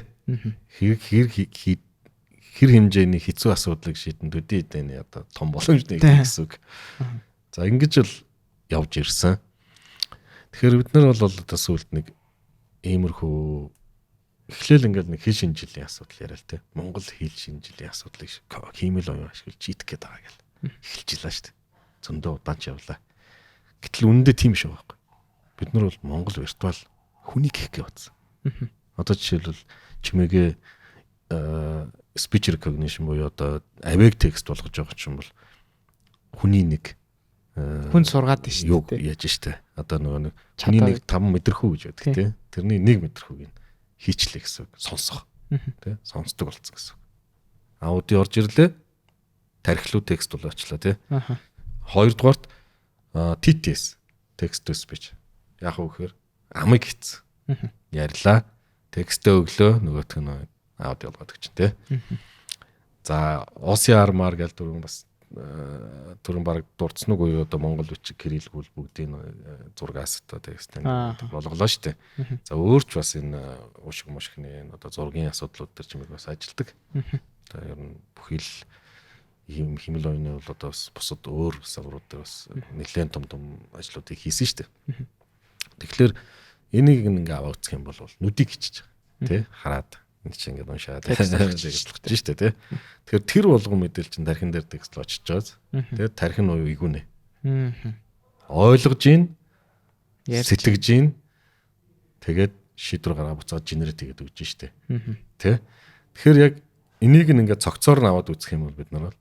Хэр хэмжээний хэцүү асуудлыг шийдэн төдий эдэний одоо том боломж нэгдэх гэсэн үг. За ингэж л явж ирсэн. Тэгэхээр бид нар бол одоо сүүлд нэг иймэрхүү эхлээл ингээл нэг хэл шинжилгээ асуудал яриа л те. Монгол хэл шинжилгээ асуудлыг хиймэл оюун ашиглаж чийдэх гээд байгаа гэл. Эхэлчихлаа шүү дээ. Зөндөө удаанч явлаа. Гэтэл үнэндээ тийм шүү байхгүй. Бид нар бол Монгол виртуал хүнийг хийх гэж бодсон. Одоо жишээлбэл чимээгээ speech recognition буюу одоо авиг текст болгож байгаа ч юм бол хүний нэг хүн сургаад дээ шүү дээ. Яаж штэ. Одоо нөгөө нэг хүний нэг 5 мэдрэхүү гэж байдаг тий. Тэрний 1 мэдрэхүүг нь хийчлээ гэсэн үг. Сонсох. Тий. Сонсдог болсон гэсэн үг. Ауди орж ирлээ. Тархилуу текст бол очлоо тий. Хоёрдугаарт TTS text to speech. Яг үхээр амыг хийцэн. Ярьлаа. Текстээ өглөө нөгөөх нь аудио болгоод гэж тий. За OCR-мар гэл түрүүн бас түрүүн баг дурдсан уу юу одоо монгол бичиг кириллгүүл бүгдийн зургаас одоо текст болголоо шүү дээ. За өөрч бас энэ уушиг мушигны одоо зургийн асуудлууд төр чимэг бас ажилдаг. Одоо ер нь бүхий л ийм химэл оюуны бол одоо бас бусад өөр салбарууд дээр бас нэлээд том ажлуудыг хийсэн шүү дээ. Тэгэхээр энийг ингээ аваа үзэх юм бол нүдийг хичиж байгаа тий хараад энэ чинь ингээд уншаад гэж болчих шүү дээ тий. Тэгэхээр тэр болгон мэдээлэл чинь тархин дээр текст очиж байгааз тий тархин уу игүнэ. Ойлгож гин сэтгэж гин тэгээд шийдвэр гаргаа буцаад генерат хийгээд өгч шүү дээ. Тий. Тэгэхээр яг энийг ингээд цогцоор нь аваад үзэх юм бол бид нар бол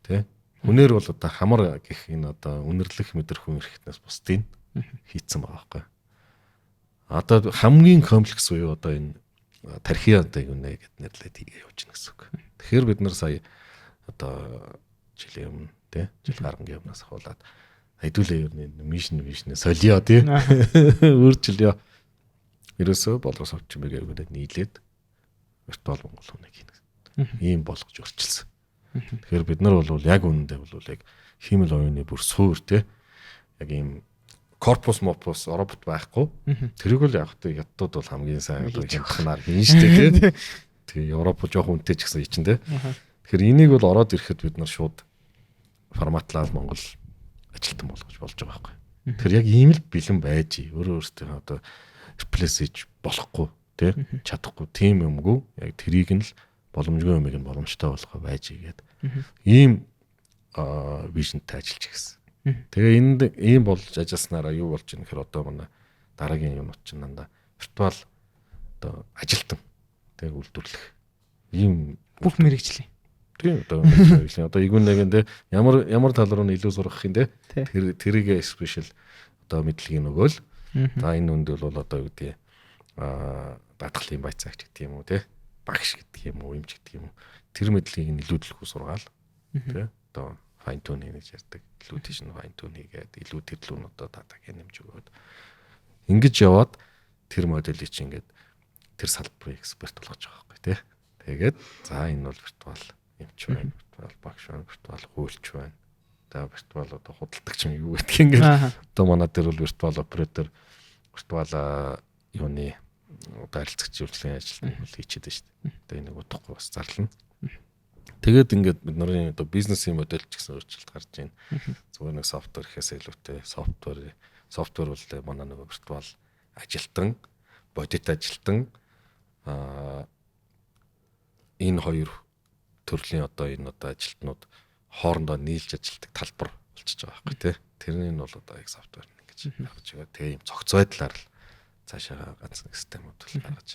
тий үнээр бол одоо хамар гэх энэ одоо үнэрлэх мэдрэхүүн эрхтнээс бусдын хийцэн байгаа байхгүй. Одоо хамгийн комплекс уу одоо энэ тархи одоо юунэ гэд нэрлээд явж гин гэсэн үг. Тэгэхээр бид нар сая одоо жилийн өмнө тий жил гарангийн өмнөөс хавуулаад хэдүүлээ ер нь мишнэ солио тий өөрчлөё. Ерөөсөө боловс авчмыг аягаад нийлээд виртуал Монгол хүнийг хийнэ. Ийм болгож өрчилсөн. Тэгэхээр бид нар бол яг үнэндээ бол яг химэл оюуны бүр суур тий яг ийм корпус мопус робот байхгүй. Тэрийг л яг та ядтууд бол хамгийн сайн хямдханаар хийн штэ тий. Тэгээ Европ жоох үнэтэй ч гэсэн ий чин тий. Тэгэхээр энийг бол ороод ирэхэд бид нар шууд форматлаад Монгол ажилтан болгож болж байгаа байхгүй. Тэгэхээр яг ийм л бэлэн байж өөрөөсөө одоо реплейс хийж болохгүй тий чадахгүй тийм юмгүй яг тэрийг нь л боломжгүй юмыг нь боломжтой болгоо байж игээд ийм вижнтэй ажиллаж гисэн. Тэгээ энд ийм болж ажилласнараа юу болж ийн гэхээр одоо манай дараагийн юмуд чинь дандаа виртуал одоо ажилтан тэг үйлдвэрлэх ийм бүх мэрэгжлийн. Тийм одоо игүүнэгийн те ямар тал руу нь илүү зургах юм те тэрийг спешиал одоо мэдлэгийн нөгөөл за энэ үнд бол одоо юу гэдэг даатгалын байцаагч гэдэг юм уу те багш гэдэг юм уу эмч гэдэг юм уу тэр мэдлэгийг нь илүүдэлгүй сургаал те одоо fine tune хийж ярьдаг илүү тийш нь fine tune хийгээд илүү тэрлүүн одоо датаг нэмж өгөөд ингэж яваад тэр моделийг чинь ингээд тэр салбарын эксперт болгож байгаа байхгүй те тэгээд за энэ бол виртуал эмч байна виртуал багш байна виртуал хуульч байна за виртуал одоо худалдагч юм юу гэдэг ингээд одоо манай дээр бол виртуал оператор виртуал юуны байралцагч үйлчлэгийн ажилтныг бол хийчихэд шүү дээ. Тэгээ нэг удахгүй бас зарлана. Тэгээд ингээд бид нарын одоо бизнесийн модель ч гэсэн өөрчлөлт гарч байна. Зүгээр нэг софтвер гэхээс илүүтэй софтвер бол манай нэг виртуал ажилтан, бодит ажилтан энэ хоёр төрлийн одоо энэ одоо ажилтнууд хоорондоо нийлж ажилладаг талбар болчихж байгаа байхгүй тий. Тэрний нь бол одоо яг софтвер ингэж явж байгаа. Тэгээ юм цогц байдлаар л цаашаа ганцхан системүүд бол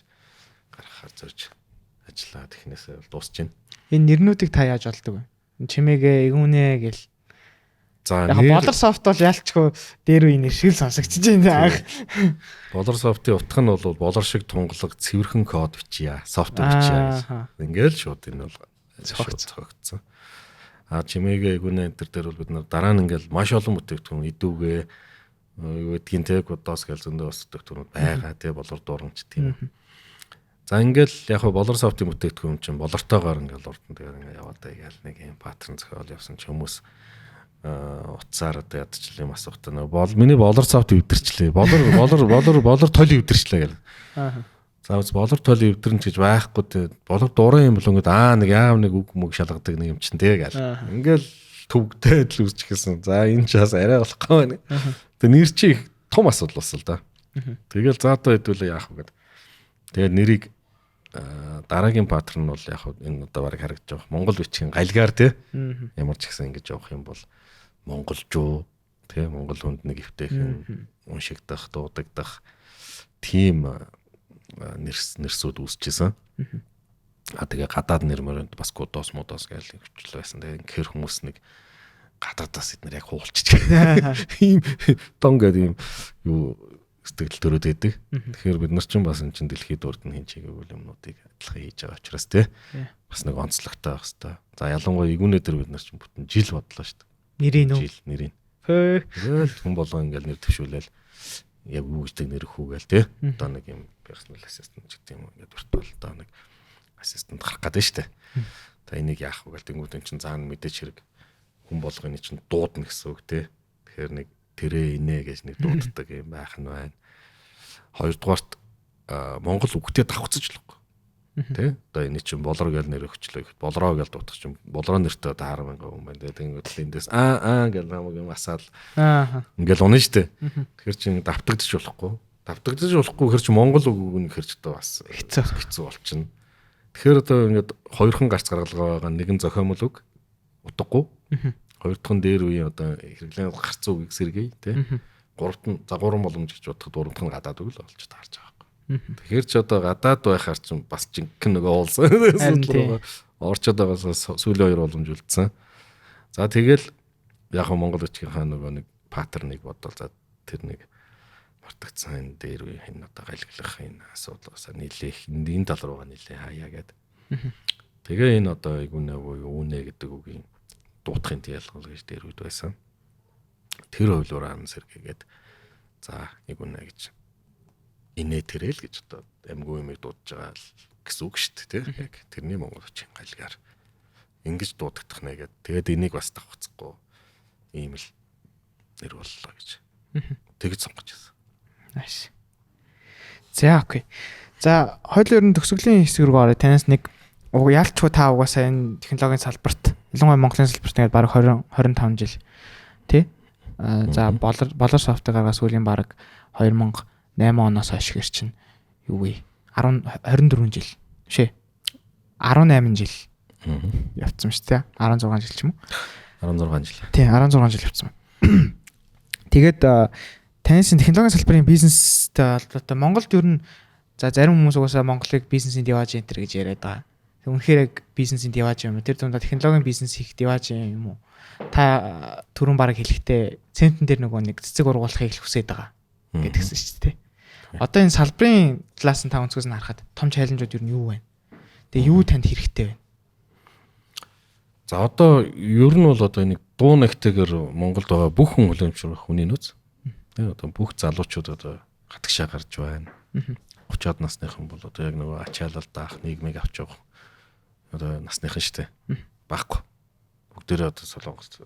гаргахаар зорж ажиллаа технээсээ бол дуусч байна. Энэ нэрнүүдийг та яаж олдог вэ? Чимээгээ игүүнэ гэл. За яг Болор софт бол ялчгүй дээр үе нэр шиг л сонсогдож байна. Болор софтын утга нь бол болор шиг тунгалаг цэвэрхэн код бичье, софтвер бичье. Ингээл шууд энэ бол цогцсон. Чимээгээ игүүнэ энэ төр бол бид нар дараа нь ингээл маш олон бүтээгдэхүүн идүүгээ юу гэдгийг те кодос гэл зөндөө бас бүтээгдэхүүнүүд байгаа те болор дуурамч тийм. За ингээл яг болор софтын бүтээгдэхүүн чинь болортойгоор ингээл урд нь тэгээд ингээ яваад байгаал нэг юм паттерн зохиол явсан ч хүмүүс утсаар одоо ядчлаа юм асуухтаа нөгөө миний болор софт өвдөрчлээ. Болор толи өвдөрчлээ гэл. За болор толи өвдөрнө гэж байхгүй те болор дуурай юм бол ингээд нэг яав нэг үг мөг шалгадаг нэг юм чинь те гэл. Ингээл төвгтэй л үзчих гэсэн. За энэ ч бас арай болохгүй байна. Тэгээ нэр чи их том асуудал бас л да. Тэгэл заатаа хэдүүлээ яах вэ гэд. Тэгээд нэрийг дараагийн паттерн нь бол яг энэ одоо барыг харагдаж байгаа. Монгол бичгийн галгаар те ямар ч гэсэн ингэж явах юм бол монголжуу те монгол хүнд нэг өвтэйхэн уншигдах, дуудагдах тийм нэрсүүд үүсчихсэн. Тэгээ гадаад нэр мөрөнд бас кодос модос гэж хөвчл байсан. Тэгээ инхээр хүмүүс нэг гадаадаас эднэр яг хуулчих. Ийм тон гэдэг юм юу сэтгэл төрөөд байдаг. Тэгэхээр бид нар ч бас энэ чинь дэлхийд урд нь хийж байгаа юмнуудыг адилхан хийж байгаа учраас тий бас нэг онцлогтой байх хэвээр. За ялангуяа игүүнээ дээр бид нар ч бүтэн жил бодлоо шүү дээ. Нэрийн үү? Жил нэрийн. Тэгэл хүн болгоо ингээл нэр төвшүүлээл яг юу гэдэг нэр хүүгээл тий. Одоо нэг юм personal assistant гэдэг юм ингээд виртуал одоо нэг ассистент гарах гэдэг штэ. За энийг яах вэ гэдэг тэнгууд эн чинь цаана мэдээч хэрэг хүн болгоны чинь дуудна гэсэн үг те. Тэгэхээр нэг тэрэ инэ гэж нэг дууддаг юм байх нь байна. Хоёрдугаарт Монгол үгтэй давхцаж л байхгүй. Тэ? Одоо энэ чинь болор гэж нэр өгчлөө. Болроо гэж дуудах чинь болроо нэртэй одоо 10,000 хүн байна. Тэгээд эндээс гэж намайг юм асаал. Ингээл унаа штэ. Тэгэхээр чинь давтагдчих болохгүй. Давтагдчих болохгүй хэр чи Монгол үг нь хэр ч одоо бас хэцүү болчихно. Тэгэхээр одоо ингээд хоёрхан гарц гаргалгаа байгаа нэгэн зохиомол үг утгагүй. Хоёр дахь нь дээр үеийн одоо хэрэглэн гарц үгийг сэргээе тий. Гуравт нь за гурван боломж гэж бодоход гурав дахь нь гадаад үг л болж таарч байгаа байхгүй. Тэгэхээр ч одоо гадаад байхаар ч бас жинхэнэ нөгөө уулсан орчод байгаас сүүлийн хоёр боломж үлдсэн. За тэгэл яг Монгол бичгийнхаа нөгөө нэг паттерныг бодвол за тэр нэг мартагдсан дээр үе хин одоо галглах энэ асуудлаас нийлэх энэ тал руугаа нийлээ хаяа гэдэг. Тэгээ энэ одоо игүнэ буюу үүнэ гэдэг үгийн дуутахын ялгал гэж дээр үед байсан. Тэр хувлуураа сэргээгээд за игүнэ гэж инээ тэрэл гэж одоо амьгүй юмыг дуудаж байгаа гэсэн үг шүү дээ тийм яг тэрний монгол хүчин галгаар ингэж дуудагдах нэ гэдэг. Тэгээд энийг бас давхцахгүй ийм л нэр боллоо гэж. Тэгж сонгож байсан. Nice. За окей. За хоёул ерөн төгсгөлийн хэсэг рүү орё. Танаас нэг яалтчгүй та угаасаа энэ технологийн салбарт ялангуяа Монголын салбарт ингээд баг 20 25 жил тий. За болор софтыг гаргаж сүүлийн баг 2008 оноос хойш гэр чинь юу вэ? 24 жил биш ээ. 18 жил явцсан шүү дээ. 16 жил ч юм уу? 16 жил. Тий, 16 жил явцсан. Тэгээд таньс технологийн салбарын бизнестэй холбоотой Монголд ер нь за зарим хүмүүс угаасаа Монголыг бизнесийн диваж энтер гэж яриад байгаа. Тэг үнэхээр яг бизнесийн диваж юм уу? Тэр дундаа технологийн бизнес хийх диваж юм уу? Та түрүүн бараг хэлэхдээ центэн дээр нөгөө нэг цэцэг ургуулахыг л хүсэж байгаа гэдгсэн шүү дээ. Одоо энэ салбарын талаас нь та өнцгөөс нь харахад том чаленжууд ер нь юу вэ? Тэгээ юу танд хэрэгтэй вэ? За одоо ер нь бол одоо нэг дуу нэгтэйгээр Монголд байгаа бүх хүн хүлэмжшүүлэх хүний нөөц. Тэгээ одоо бүх залуучууд одоо хатгшаа гарч байна. 30-аад насныхан бол одоо яг нөгөө ачаалал даах нийгмийг авч явах одоо насныхан штэ. Баггүй. Бүгдээрээ одоо солонгос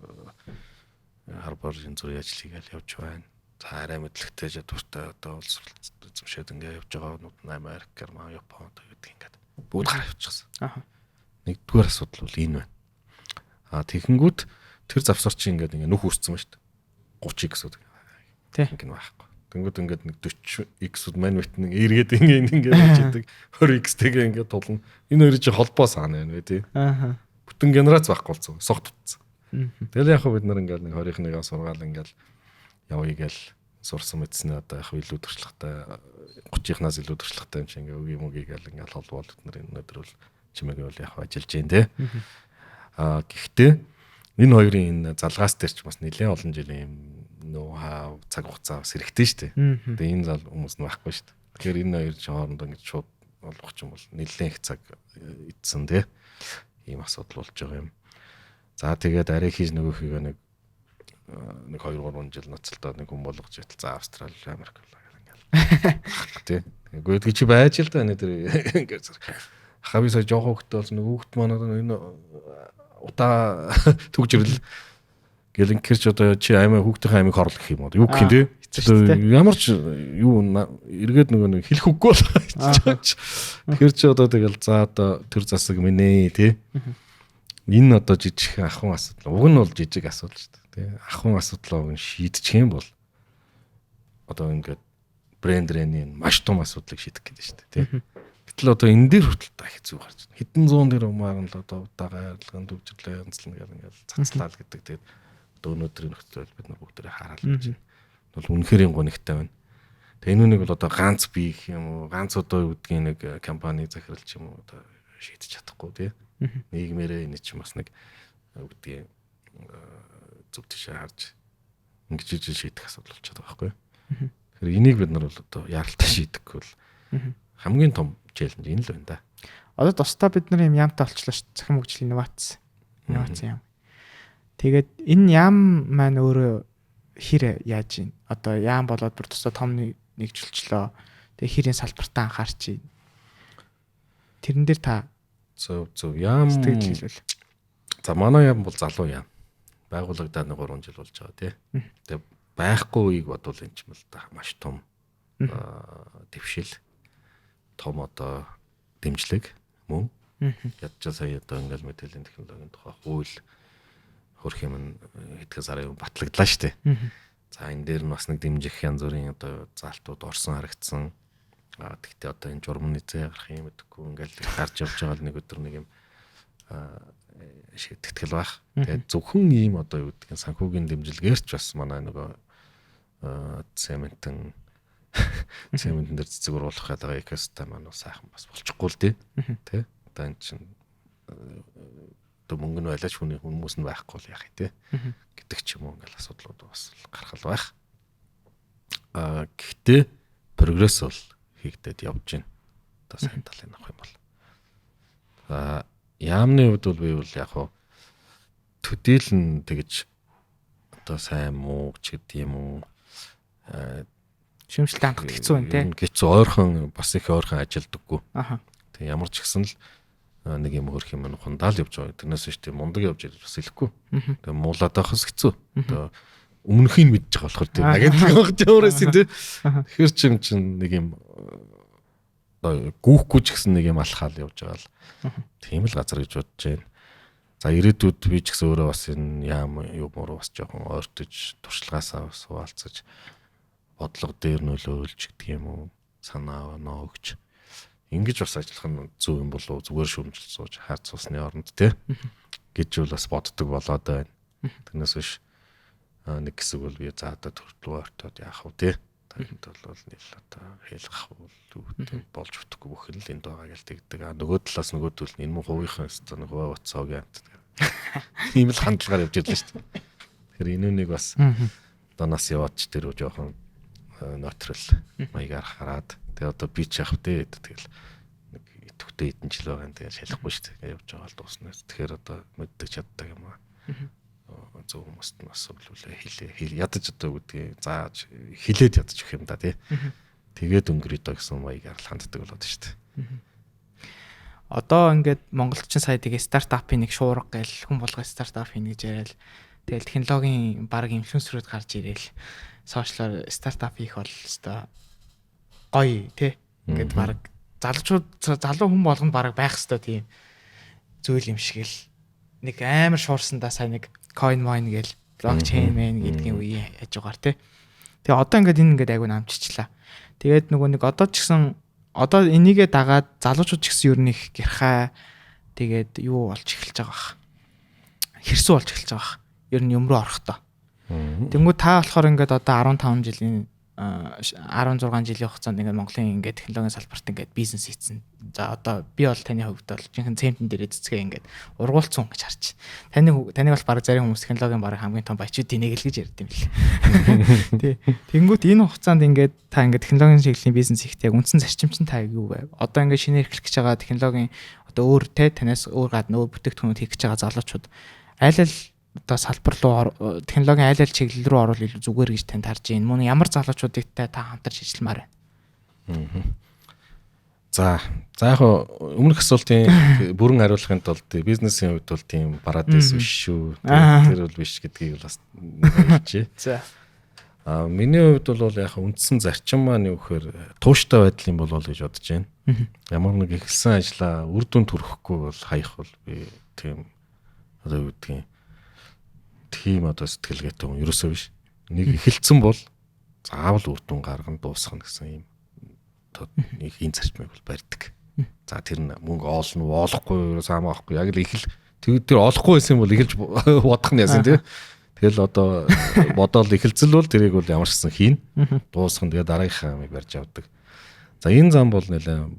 харбарын зүрийн ажил хийгээл явж байна. За арай мэдлэгтэй чадвартай одоо улс эзэмшээд ингээ явж байгаа нууд Америк, Герман, Япон гэдэг ингээд бүгд гараа явчихсан. Нэгдүгээр асуудал бол энэ байна. Тэгэнгүүт тэр завсар чи ингээд ингээ нүх үүссэн ба штэ. 30x гэдэг. Тэг. Ингээ байхгүй. Тэнгүүд ингээд нэг 40x-ууд мань бит нэг эргээд ингээд хийдэг 20x-тэйгээ ингээд тулна. Энэ хоёрын чинь холбоо саана байна вэ тий. Бүтэн генерац байхгүй болсон. Согт утсан. Тэгэл яг бид нар ингээд нэг 21-аас сургаал ингээд явъя гээл сурсан мэдснэ одоо яг илүү туршлагатай 30-наас илүү туршлагатай юм шиг ингээ өг юм үгүй гээл ингээ холбоо бид нар өнөөдөр бол чимээгээ бол яг ажиллаж байна те. Гэхдээ энэ хоёрын энэ залгаас дээр ч бас нэлээд олон жилийн юм нөө цаг хугацаа бас хэрэгтэй шүү дээ. Тэгээ энэ зал хүмүүс нь байхгүй шүү дээ. Тэгэхээр энэ хоёр ч хоорондоо ингэ шууд олох юм бол нэлээд их цаг идсэн те. Ийм асуудал болж байгаа юм. За тэгээд арай хийж нөгөөхийг нэг 2-3 жил ноцолдоо нэг хүн болгож ятал за Австрали, Америк ингээл тий. Гэхдээ чи байж л да энэ тэр ингээд хавь сая жоох хөвгтэй болсон нэг хүүхд манад энэ утаа төгжрөл гэл инкерч одоо чи аймаа хүүхдийн аймыг хорлох юм уу? Юу гэх юм тий? Ямар ч юу эргээд нөгөө нэг хэлэх үггүй болчихсон. Тэгэхээр чи одоо тэгэл за одоо тэр засаг минь тий. Энэ одоо жижиг ахын асуудал. Уг нь бол жижиг асуудал шүү дээ. Тий. Ахын асуудлаа уг нь шийдчих юм бол одоо ингээд брэнд рэнийн маш том асуудлыг шийдэх гэдэг шүү дээ. Тий. Гэтэл одоо энэ дээр хүртэл та хэцүү гарч байна. Хэдэн зуун дээр умаар л одоо удаага арилган төвжирлээ янзлна гэл ингээд цацлал гэдэг. Тэгээд одоо өнөөдрийн нөхцөл бид нар бүгдээ хараад байж байна. Бол үнэхээр гонигтай байна. Тэгээ энэ үнийг бол одоо ганц би гэх юм уу, ганц одоо юу гэдгийг нэг компани захиралч юм уу одоо шийдэж чадахгүй тий. Нийгмээрээ энэ чинь бас нэг юу гэдгийг зөв тийшээ харж ингэж шийдэх асуудал болчиход байгаа байхгүй. Тэгэхээр энийг бид нар бол одоо яаралтай шийдэхгүй бол хамгийн том челленж энэ л байна да. Одоо тусдаа бид нар юм яамтай болчлоо шүү дээ. Захин хөгжил инновац яам. Тэгээд энэ яам маань өөрөө хэр яаж ийн? Одоо яам болоод бүр тусдаа том нэгжүүлчлөө. Тэгээ хэрийн салбартаа анхаарч ийн. Тэрэн дээр та Зөв яам. Сэтгэл хэлвэл. За манай яам бол залуу яам. Байгуулагдаад 3 жил болж байгаа тий. Тэгээ байхгүй үеийг бодвол энэ ч юм л да маш том дэвшил, том одоо дэмжлэг мөн. Ядчаа сая одоо ингээл мэдээллийн технологийн тухай хууль хөрх юм хэдхэн сарын батлагдлаа штэ. За энэ дээр нь бас нэг дэмжих янз бүрийн одоо заалтууд орсон харагдсан. Тэгтээ одоо энэ журмны зэ гарах юм гэдэггүй ингээл гарч явж байгаа л нэг өдөр нэг юм шийтгэл байх. Тэгээд зөвхөн ийм одоо юу гэдгийг санхүүгийн дэмжлэгээр ч бас манай нөгөө цементэн дээр цэцэг уруулах гэдэг экосистем маань сайхан бас болчихгүй л дээ. Тэ? Одоо энэ чинь одоо мөнгө нь байлаач хүмүүс нь байхгүй л яах вэ? Гэдэг ч юм уу ингээл асуудлууд бас гарах л байх. Гэхдээ прогресс бол хийгдээд явж байна. Одоо сайн талын авах юм бол. Яамны хувьд бол би бол яг хуу төдийлөн тэгж одоо сайн муу ч гэдэг юм уу Шимшилтэй хандах хэцүү байна те. Гэцүү ойрхон бас их ойрхон ажилдаггүй. Тэг ямар ч гэсэн л нэг юм хөрх юм хундаал явж байгаа. Тэрнээс биш тийм мундаг явж ирж бас хэлэхгүй. Тэгээ муулаад байхс хэцүү. Одоо өмнөхийг мэдчих болохоор тийм агентлаг байх теорээс тийм. Тэгэхээр чинь нэг юм гүүхгүй ч гэсэн нэг юм алхаал явж байгаа л тийм л газар гэж бодож байна. За ирээдүйд би ч гэсэн өөрөө бас энэ яам юу муу бас жоохон ойртож туршлагаасаа суулцаж бодлого дээр нөлөөлж гэдэг юм уу санаа оноо өгч ингэж бас ажиллах нь зөв юм болов уу зүгээр шүмжил сууж хаарц усны оронд те гэж бол бас боддог болоод байна. Тэрнээс биш нэг хэсэг бол би за одоо төрөлөө ортоод яах вэ те тэнд бол нийл одоо хэлэх бол болж өгөхгүй бүх нь л энд байгаа гэл тэгдэг. Нөгөө талаас нөгөө төл энэ мөн хувийнхаа өстө нөгөө уцааг амт. Ийм л хандлагаар явж ирлээ шүү дээ. Тэгэхээр энэ нэг бас донаас яваад ч тэр жоохон нойтрал маягаар хараад тэгээ одоо би ч явах дээ тэгэл нэг идэвхтэй эдэн жил байгаа юм тэгээ шалахгүй шүү дээ явж байгаа л дуусна. Тэгэхээр одоо мэддэг чаддаг юм аа. Зөв хүмүүст нь бас өглөөлөө хилээ ядаж одоо үгдгийг зааж хилээд ядаж өгөх юм да тий. Тэгээд өнгөрөө доо гэсэн маягаар л ханддаг болоод шүү дээ. Одоо ингээд монголчин сая тэгээ стартапын нэг шуурга гээл хүн болгоо стартап хийнэ гэж яриад тэгэл технологийн баг инфлюенсерүүд гарч ирээл сошиалар стартап хийх бол өстой гоё тий. Ингээд баг залуу хүн болгонд баг байх өстой тийм зүйл юм шиг л нэг амар шуурсандаа сая нэг coin mine гээл blockchain man гэдгийн үеийн хажуугаар тий. Тэгээ одоо ингээд энэ ингээд айгүй намччихлаа. Тэгээд нөгөө нэг одоо ч гэсэн одоо энийгээ дагаад залуучууд ч гэсэн ер нь их гэрхай тэгээд юу болж эхэлж байгаа бах. Хэрсүү болж эхэлж байгаа бах. Ер нь юм руу орохдоо. Тэнгүү та болохоор ингээд одоо 15 жилийн 16 жилийн хугацаанд ингээд Монголын ингээд технологийн салбарт ингээд бизнес хийсэн. За одоо би бол таны хувьд бол жинхэнэ цементэн дээр эцэцгээ ингээд ургуулсан гэж харж. Таныг бол баг зарим хүмүүс технологийн баг хамгийн том баячуудын нэг л гэж ярьд юм л. Тий. Тэнгүүт энэ хугацаанд ингээд та ингээд технологийн чиглэлийн бизнес хийхдээ яг үндсэн зарчим чинь та юу вэ? Одоо ингээд шинээр эхлэх гэж байгаа технологийн одоо өөр танаас өөр гадна өөр бүтээгдэхүүнүүд хийх гэж байгаа залуучууд аль одоо салбар руу технологийн айл чиглэл рүү орвол илүү зүгээр гэж танд харж байна. Мөн ямар залуучуудтай та хамтарч ажилламаар байна. За яг өмнөх асуултын бүрэн хариулахын тулд бизнесийн хувьд бол тийм парадайс биш шүү. Тэр бол биш гэдгийг бас хэлчихье. За. Миний хувьд бол яг үндсэн зарчим маань юу гэхээр тууштай байдал юм болов гэж бодож байна. Ямар нэг эхэлсэн ажлаа үр дүнд хүрэхгүй бол хаях бол би тийм одоо юу гэдгийг тийм одоо сэтгэлгээтэй хүн ерөөсөө биш. Нэг эхэлсэн бол заавал үр дүн гарган дуусгах гэсэн юм нэг энэ зарчмыг бол барьдаг. За тэр нь мөнгө олохгүй саамаа авахгүй яг л эхэл тэр олохгүй байсан бол эхэлж бодох нь яасан тий. Тэгэл одоо бодоол эхэлцэл бол тэрийг бол ямар ч гэсэн хийн дуусгах нь тэгээ дараагийнхаа амыг барьж авдаг. За энэ зам бол нэлээ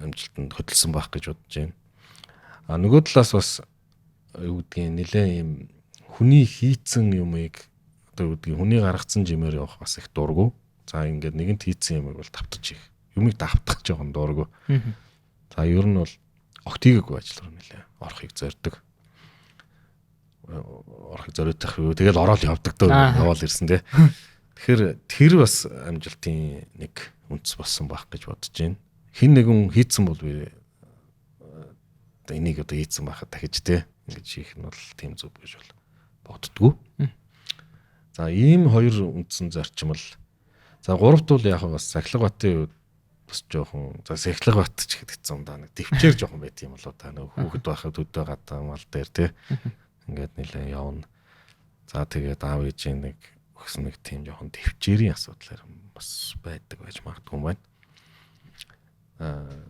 амжилтанд хөдөлсөн байх гэж бодож байна. Нөгөө талаас бас юу гэдгийг нэлээ юм хүний хийцэн юмыг одоо үгдгийг хүний гаргацсан жимээр явах бас их дургу. За ингээд нэгэнт хийцэн юмыг бол давтаж их. Юмыг давтах жоохон дургу. За ер нь бол огтийггүй ажил руу нэлээ орохыг зорддог. Орохыг зориудах юу. Тэгэл ороод явдаг дөө яваал ирсэн тий. Тэгэхээр тэр бас амжилтын нэг үндэс болсон байх гэж бодож байна. Хин нэгэн хийцэн бол би энийг одоо ийдсэн байхад дахиж те ингэж хийх нь бол тийм зүг гэж бол боддгоо. За ийм хоёр үндсэн зарчим л. За гуравт бол яг бас Сахилгабатын үед бас жоохон за Сахилгабат ч гэдэгцэн да нэг төвчээр жоохон байт юм болоо та нэг хүүхэд байхад өдөө гадаа мал дээр те ингээд нэлээ явна. За тэгээд аав ээжийн нэг өгсөн нэг тийм жоохон төвчээрийн асуудлаар бас байдаг байж магадгүй юм байна.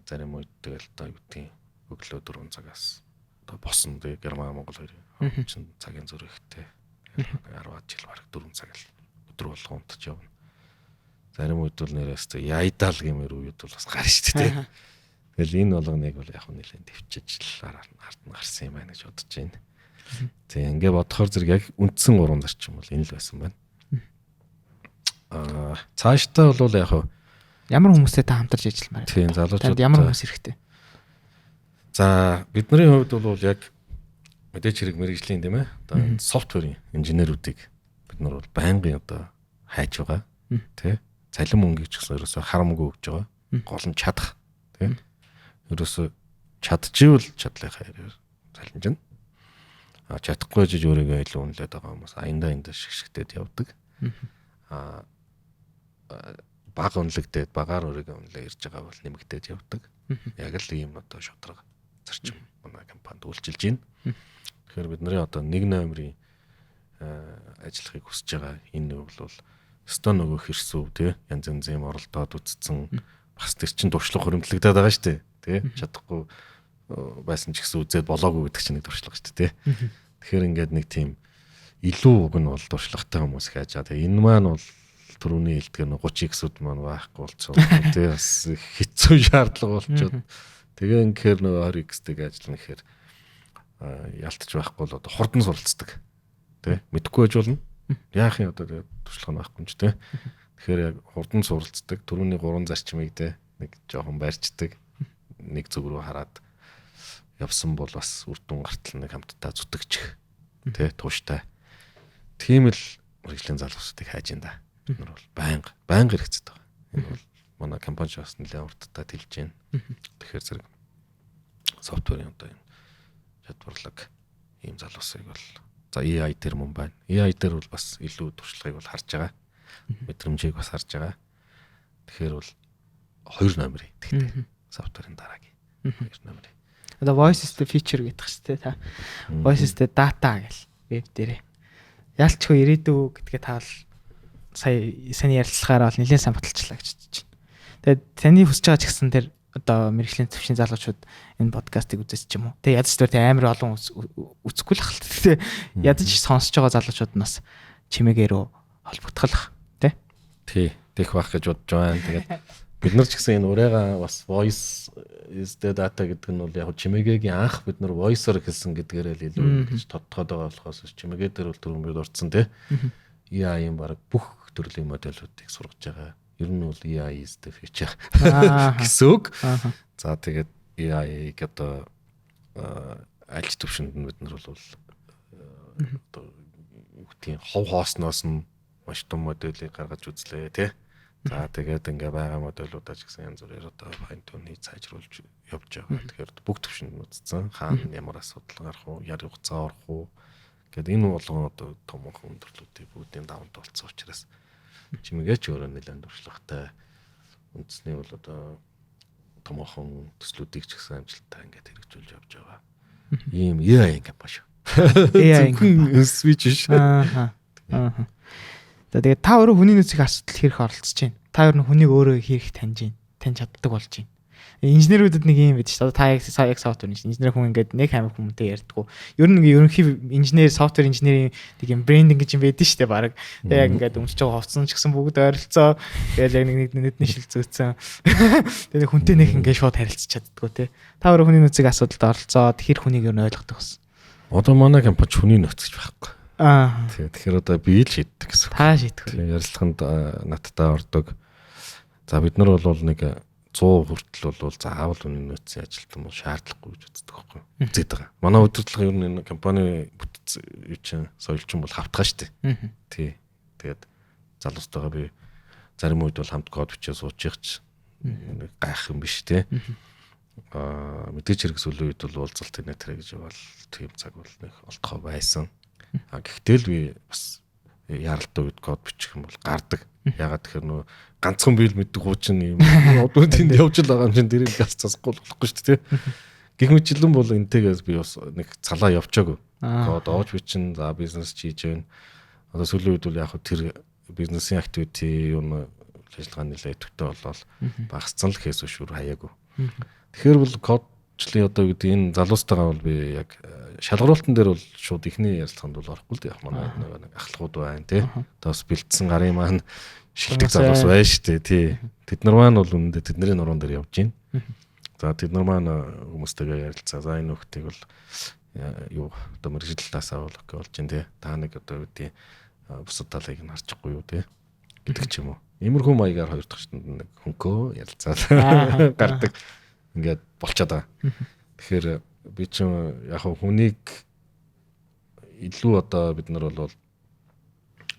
Зарим үед тэгэл одоо юу гэдгийг өглөө 4 цагаас одоо босон тэгээ Герман Монгол хоёрын чинь цагийн зөрөгтэй 10 жил бараг 4 цаг л өдөр болгон унтаж явна. Зарим үед бол нэрээс яйдаал гэмээр үед бол бас гарна шүү дээ. Тэгэл энэ болгоныг бол яг нэлээд төвчж л ард нь гарсан юм байна гэж бодож байна. Тэг ингээ бодохоор зэрэг яг үндсэн 3 зарчим бол энэ л байсан байна. Цаашдаа бол яг ямар хүмүүстэй та хамтарч ажилламаар байна? Тийм залуучууд ямар хүмүүс хэрэгтэй? За бидний хувьд бол яг мэдээч хэрэг мэрэгжлийн тийм ээ одоо софтверийн инженеруудыг бид нар бол байнгын одоо хайж байгаа тий цалин мөнгө ч гэсэн ерөөсө харамгүй өгж байгаа гол нь чадах тий ерөөсө чадчихвэл чадлынхаа цалинж нь чадахгүй жиж өөрийгөө илүү үнэлээд байгаа хүмүүс аяндаа шигшгтээд явдаг бага үнэлэгдээд багаар өөрийгөө үнэлээ ирж байгаа бол нэмэгдээд явдаг яг л ийм одоо шудраг зарчим манай компанид үйлчилж байна. Тэгэхээр бидний одоо 1 номерын ажиллахыг хүсэж байгаа энэ бол өстой нөгөө хэрсүү тий янз янзын оролдоод үтцсэн бас тэр чин туршлага хөрөмтлөгдөд байгаа шүү дээ тий чадахгүй байсан ч гэсэн үзээд болоогүй гэдэг чинь нэг туршлага шүү дээ тий. Тэгэхээр ингээд нэг тийм илүү уг нь бол туршлагатай хүмүүс хайж байгаа. Тэгээ энэ маань бол түрүүний хэлдгээр 30x-үүд маань байхгүй болцсон тий бас хэцүү шаардлага болчиход тэгээ ингээр нөгөө 20x-тэй ажиллана гэхээр ялтч байхгүй л одоо хурдан суралцдаг тий мэдхгүй байж болно яах юм одоо туршлага нь байхгүй юм ч тий тэгэхээр яг хурдан суралцдаг түрүүний 3 зарчмыг тий нэг жоохон барьцдаг нэг зүг рүү хараад явсан бол бас үр дүн гартал нэг хамтдаа зүтгэж тий тууштай тийм л мэргэжлийн залуусуудыг хайж энэ да бид нар бол байнга хэрэгцээд байгаа энэ бол манай компани бас нэлээд урттай тэлж байна тэгэхээр зэрэг софтверийн одоо энэ чадварлаг ийм залуусыг бол за AI дээр мөн байна. AI дээр бол бас илүү туршлагыг бол харж байгаа. Мэдрэмжийг бас харж байгаа. Тэгэхээр бол 2 номерын тэгтээ софтверийн дараагийн 2 номерын. Одоо voice-тэй feature гэдэг ч тийм та. Voice-тэй data гэл веб дээрээ. Ялчгүй ирээдүү гэдгээ та бол саяны ярилцлагаараа бол нэлээд сайн баталчлаа гэж бодож байна. Тэгээд таны хүсэж байгаа ч гэсэн тэр одоо мэрэгжлийн төвшин залуучууд энэ подкастыг үзэж ч юм уу. Тэгээ ядаж тэр амар олон үзэхгүй л хальт. Тэгээ ядаж сонсож байгаа залуучууд нас чимээгээрөө холбогдох тий тех байх гэж бодож байна. Тэгээд бид нар ч гэсэн энэ урайга бас voice is the data гэдэг нь бол яг чимээгийн анх бид нар voice-оор хэлсэн гэдгээрээ л илүү гэж тодтогоод байгаа болохоос чимээгээ дээр бол түрүүн бид урдсан тий. AI-ийн баг бүх төрлийн модельүүдийг сургаж байгаа. Ер нь бол AI is the future гэсэн үг. За тэгээд AI-г одоо аль төвшөнд нь бид нар бол одоо үгтийн хов хоосноос нь маш том моделийг гаргаж үзлээ тий. За тэгээд ингээ байгаа моделуудаа ч гэсэн янз бүрээр одоо fine tune сайжруулж явж байгаа. Тэгэхээр бүх төвшөнд нь үзсэн. Хаана ямар асуудал гарах уу, яар хугацаа орох уу гэдэг энэ болгон одоо томхон өндөрлөлтийг бүгдийн даван туулсан учраас чимээгээ ч өөрөө нэлээд туршлагатай үндэсний бол одоо томхон төслүүдийг ч гэсэн амжилттай ингээд хэрэгжүүлж явж байгаа. Ийм AI компани шүү. AI switch шүү. За тэгээд та өөрөө хүний нөөцийн асуудал хэрэг оролцож байна. Та ер нь хүнийг өөрөө хэрэг таньж байна. Таньж чаддаг болж байна. Инженерүүдэд нэг юм байдаг шүү дээ. Та яг софтвер инженер хүн ингээд нэг хамиг хүмтэй ярьдгүү. Ер нь ерөнхий инженер, софтвер инженерийн нэг юм брендинг гэж юм байдаг шүү дээ баг. Тэгээд яг ингээд өмсөж байгаа хувцсан ч гэсэн бүгд ойролцоо. Тэгээд яг нэг нэдний шил зөөцсөн. Тэгээд хүнтэй нэг ингээд шууд харилцаж чаддгүү те. Та өөрөө хүний нөөцийн асуудалд оролцоод хэр хүнийг ер нь ойлгодог бас. Одоо манай компани хүний нөөцөж байхгүй. Тэгэхээр одоо би л шийддэг гэсэн. Та шийдэх. Ярилцлаганд надтай ордог. За бид нар бол нэг 100 хүртэл бол заавал хүний нөөцийн ажилтан бол шаардлагагүй гэж үздэг байхгүй. Үзээд байгаа. Манай удирдлага ер нь энэ компани бүтц юу чинь соёлчин бол хавтгаа штэ. Тий. Тэгээд залуустайгаа би зарим үед бол хамт код бичээ суучих ч гайх юм биш тий. мэдээж хэрэг сүүлийн үед бол уулзалт инээ тэрэ гэж бол тийм цаг бол нэг олдохоо байсан. Гэхдээ л би бас яаралтай үед код бичих юм бол гардаг. Ягаад тэгэхээр нөө ганцхан бил мэддэг хуучин юм одууд энд явж л байгаа юм чинь дэрийг газ засахгүй болохгүй шүү дээ. Гэх мэтлэн бол энтэйгээс би бас нэг цалаа явчаагүй. Код оож бичин за бизнес хийж байна. Одоо сүүлийн үед бол яг тэр бизнесийн активити юм ажиллагааны нэлээд төвтэй болол багассан л гэхээс шүү хаяагүй. Тэгэхээр бол кодчлын одоо гэдэг энэ залуустайгаа бол би яг шалгаруултан дээр бол шууд ихний ярилцлаганд бол орохгүй л дээ. Манай нэг ахлагууд байна тий. Таас бэлдсэн гарын маань шилдэг залуус байна шүү дээ тий. Тэд нар маань бол үнэндээ тэдний нуруунд дээр явж байна. За тэд нар маань хүмүүстэйгээ ярилцаа. За энэ нөхдийг бол юу одоо мэрэгжлэлээсээ бол окей болж байна тий. Та нэг одоо үүдээ бусад талыг нь харчихгүй юу тий. Гэдэг ч юм уу. Иймэрхүү маягаар хоёр дахь шатнд нэг хөнкөө ярилцаад гардаг. Ингээд болчиход байгаа. Тэгэхээр би ч яг хүнийг илүү одоо бид нар бол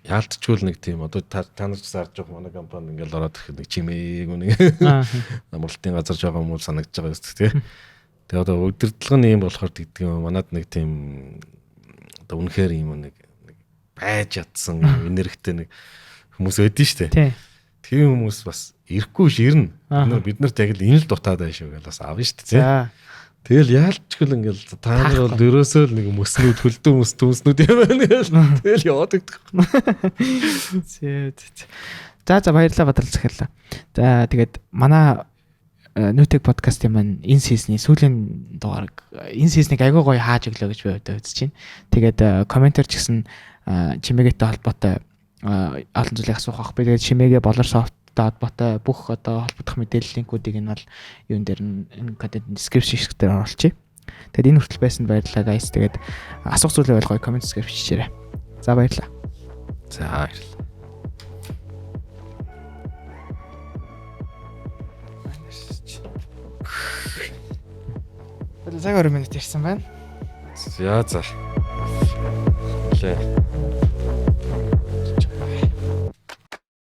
яалтчгүй нэг тийм одоо та нар ч сарж явах манай компани ингээд ороод ирэхэд нэг чимээг нэг амралтын газар жоо юм уу санагдаж байгаа юм тий. Тэгээ одоо удирдлага нь юм болохоор гэдэг юм манад нэг тийм одоо үнэхээр юм нэг байж ятсан энергитэй нэг хүмүүс байдэн штэ. Тийм хүмүүс бас ирэхгүй ширнэ. Бид нарт яг л энэ л дутаад байна шүү гэж бас аав штэ тий. Тэгэл яалчгүй л ингээл та нар бол ерөөсөө л нэг мөснүүд хөлдөө төснүүд юм байна гэж. Тэгэл яваад идэх. За баярлалаа Бадрал захирлаа. За тэгээд манай Newtek подкастын маань энэ сизний сүүлийн дугаар энэ сизнийг агай гоё хааж өглөө гэж би бодож үзэж байна. Тэгээд комментэр ч гэсэн чимээгээтэй холбоотой олон зүйлийг асуух ах. Би тэгээд чимээгээ Bolorsoft холбоотой бүх одоо холбогдох мэдээлэл линкүүдийг нь бол юун дээр энэ контент description дээр оруулчих. Тэгэд энэ хүртэл байсан баярлалаа guys. Тэгээд асуух зүйлээ бол гоё коммент дээр бичээрэй. За баярлалаа. За баярлалаа. За 20 минут ирсэн байна. За. Лээ.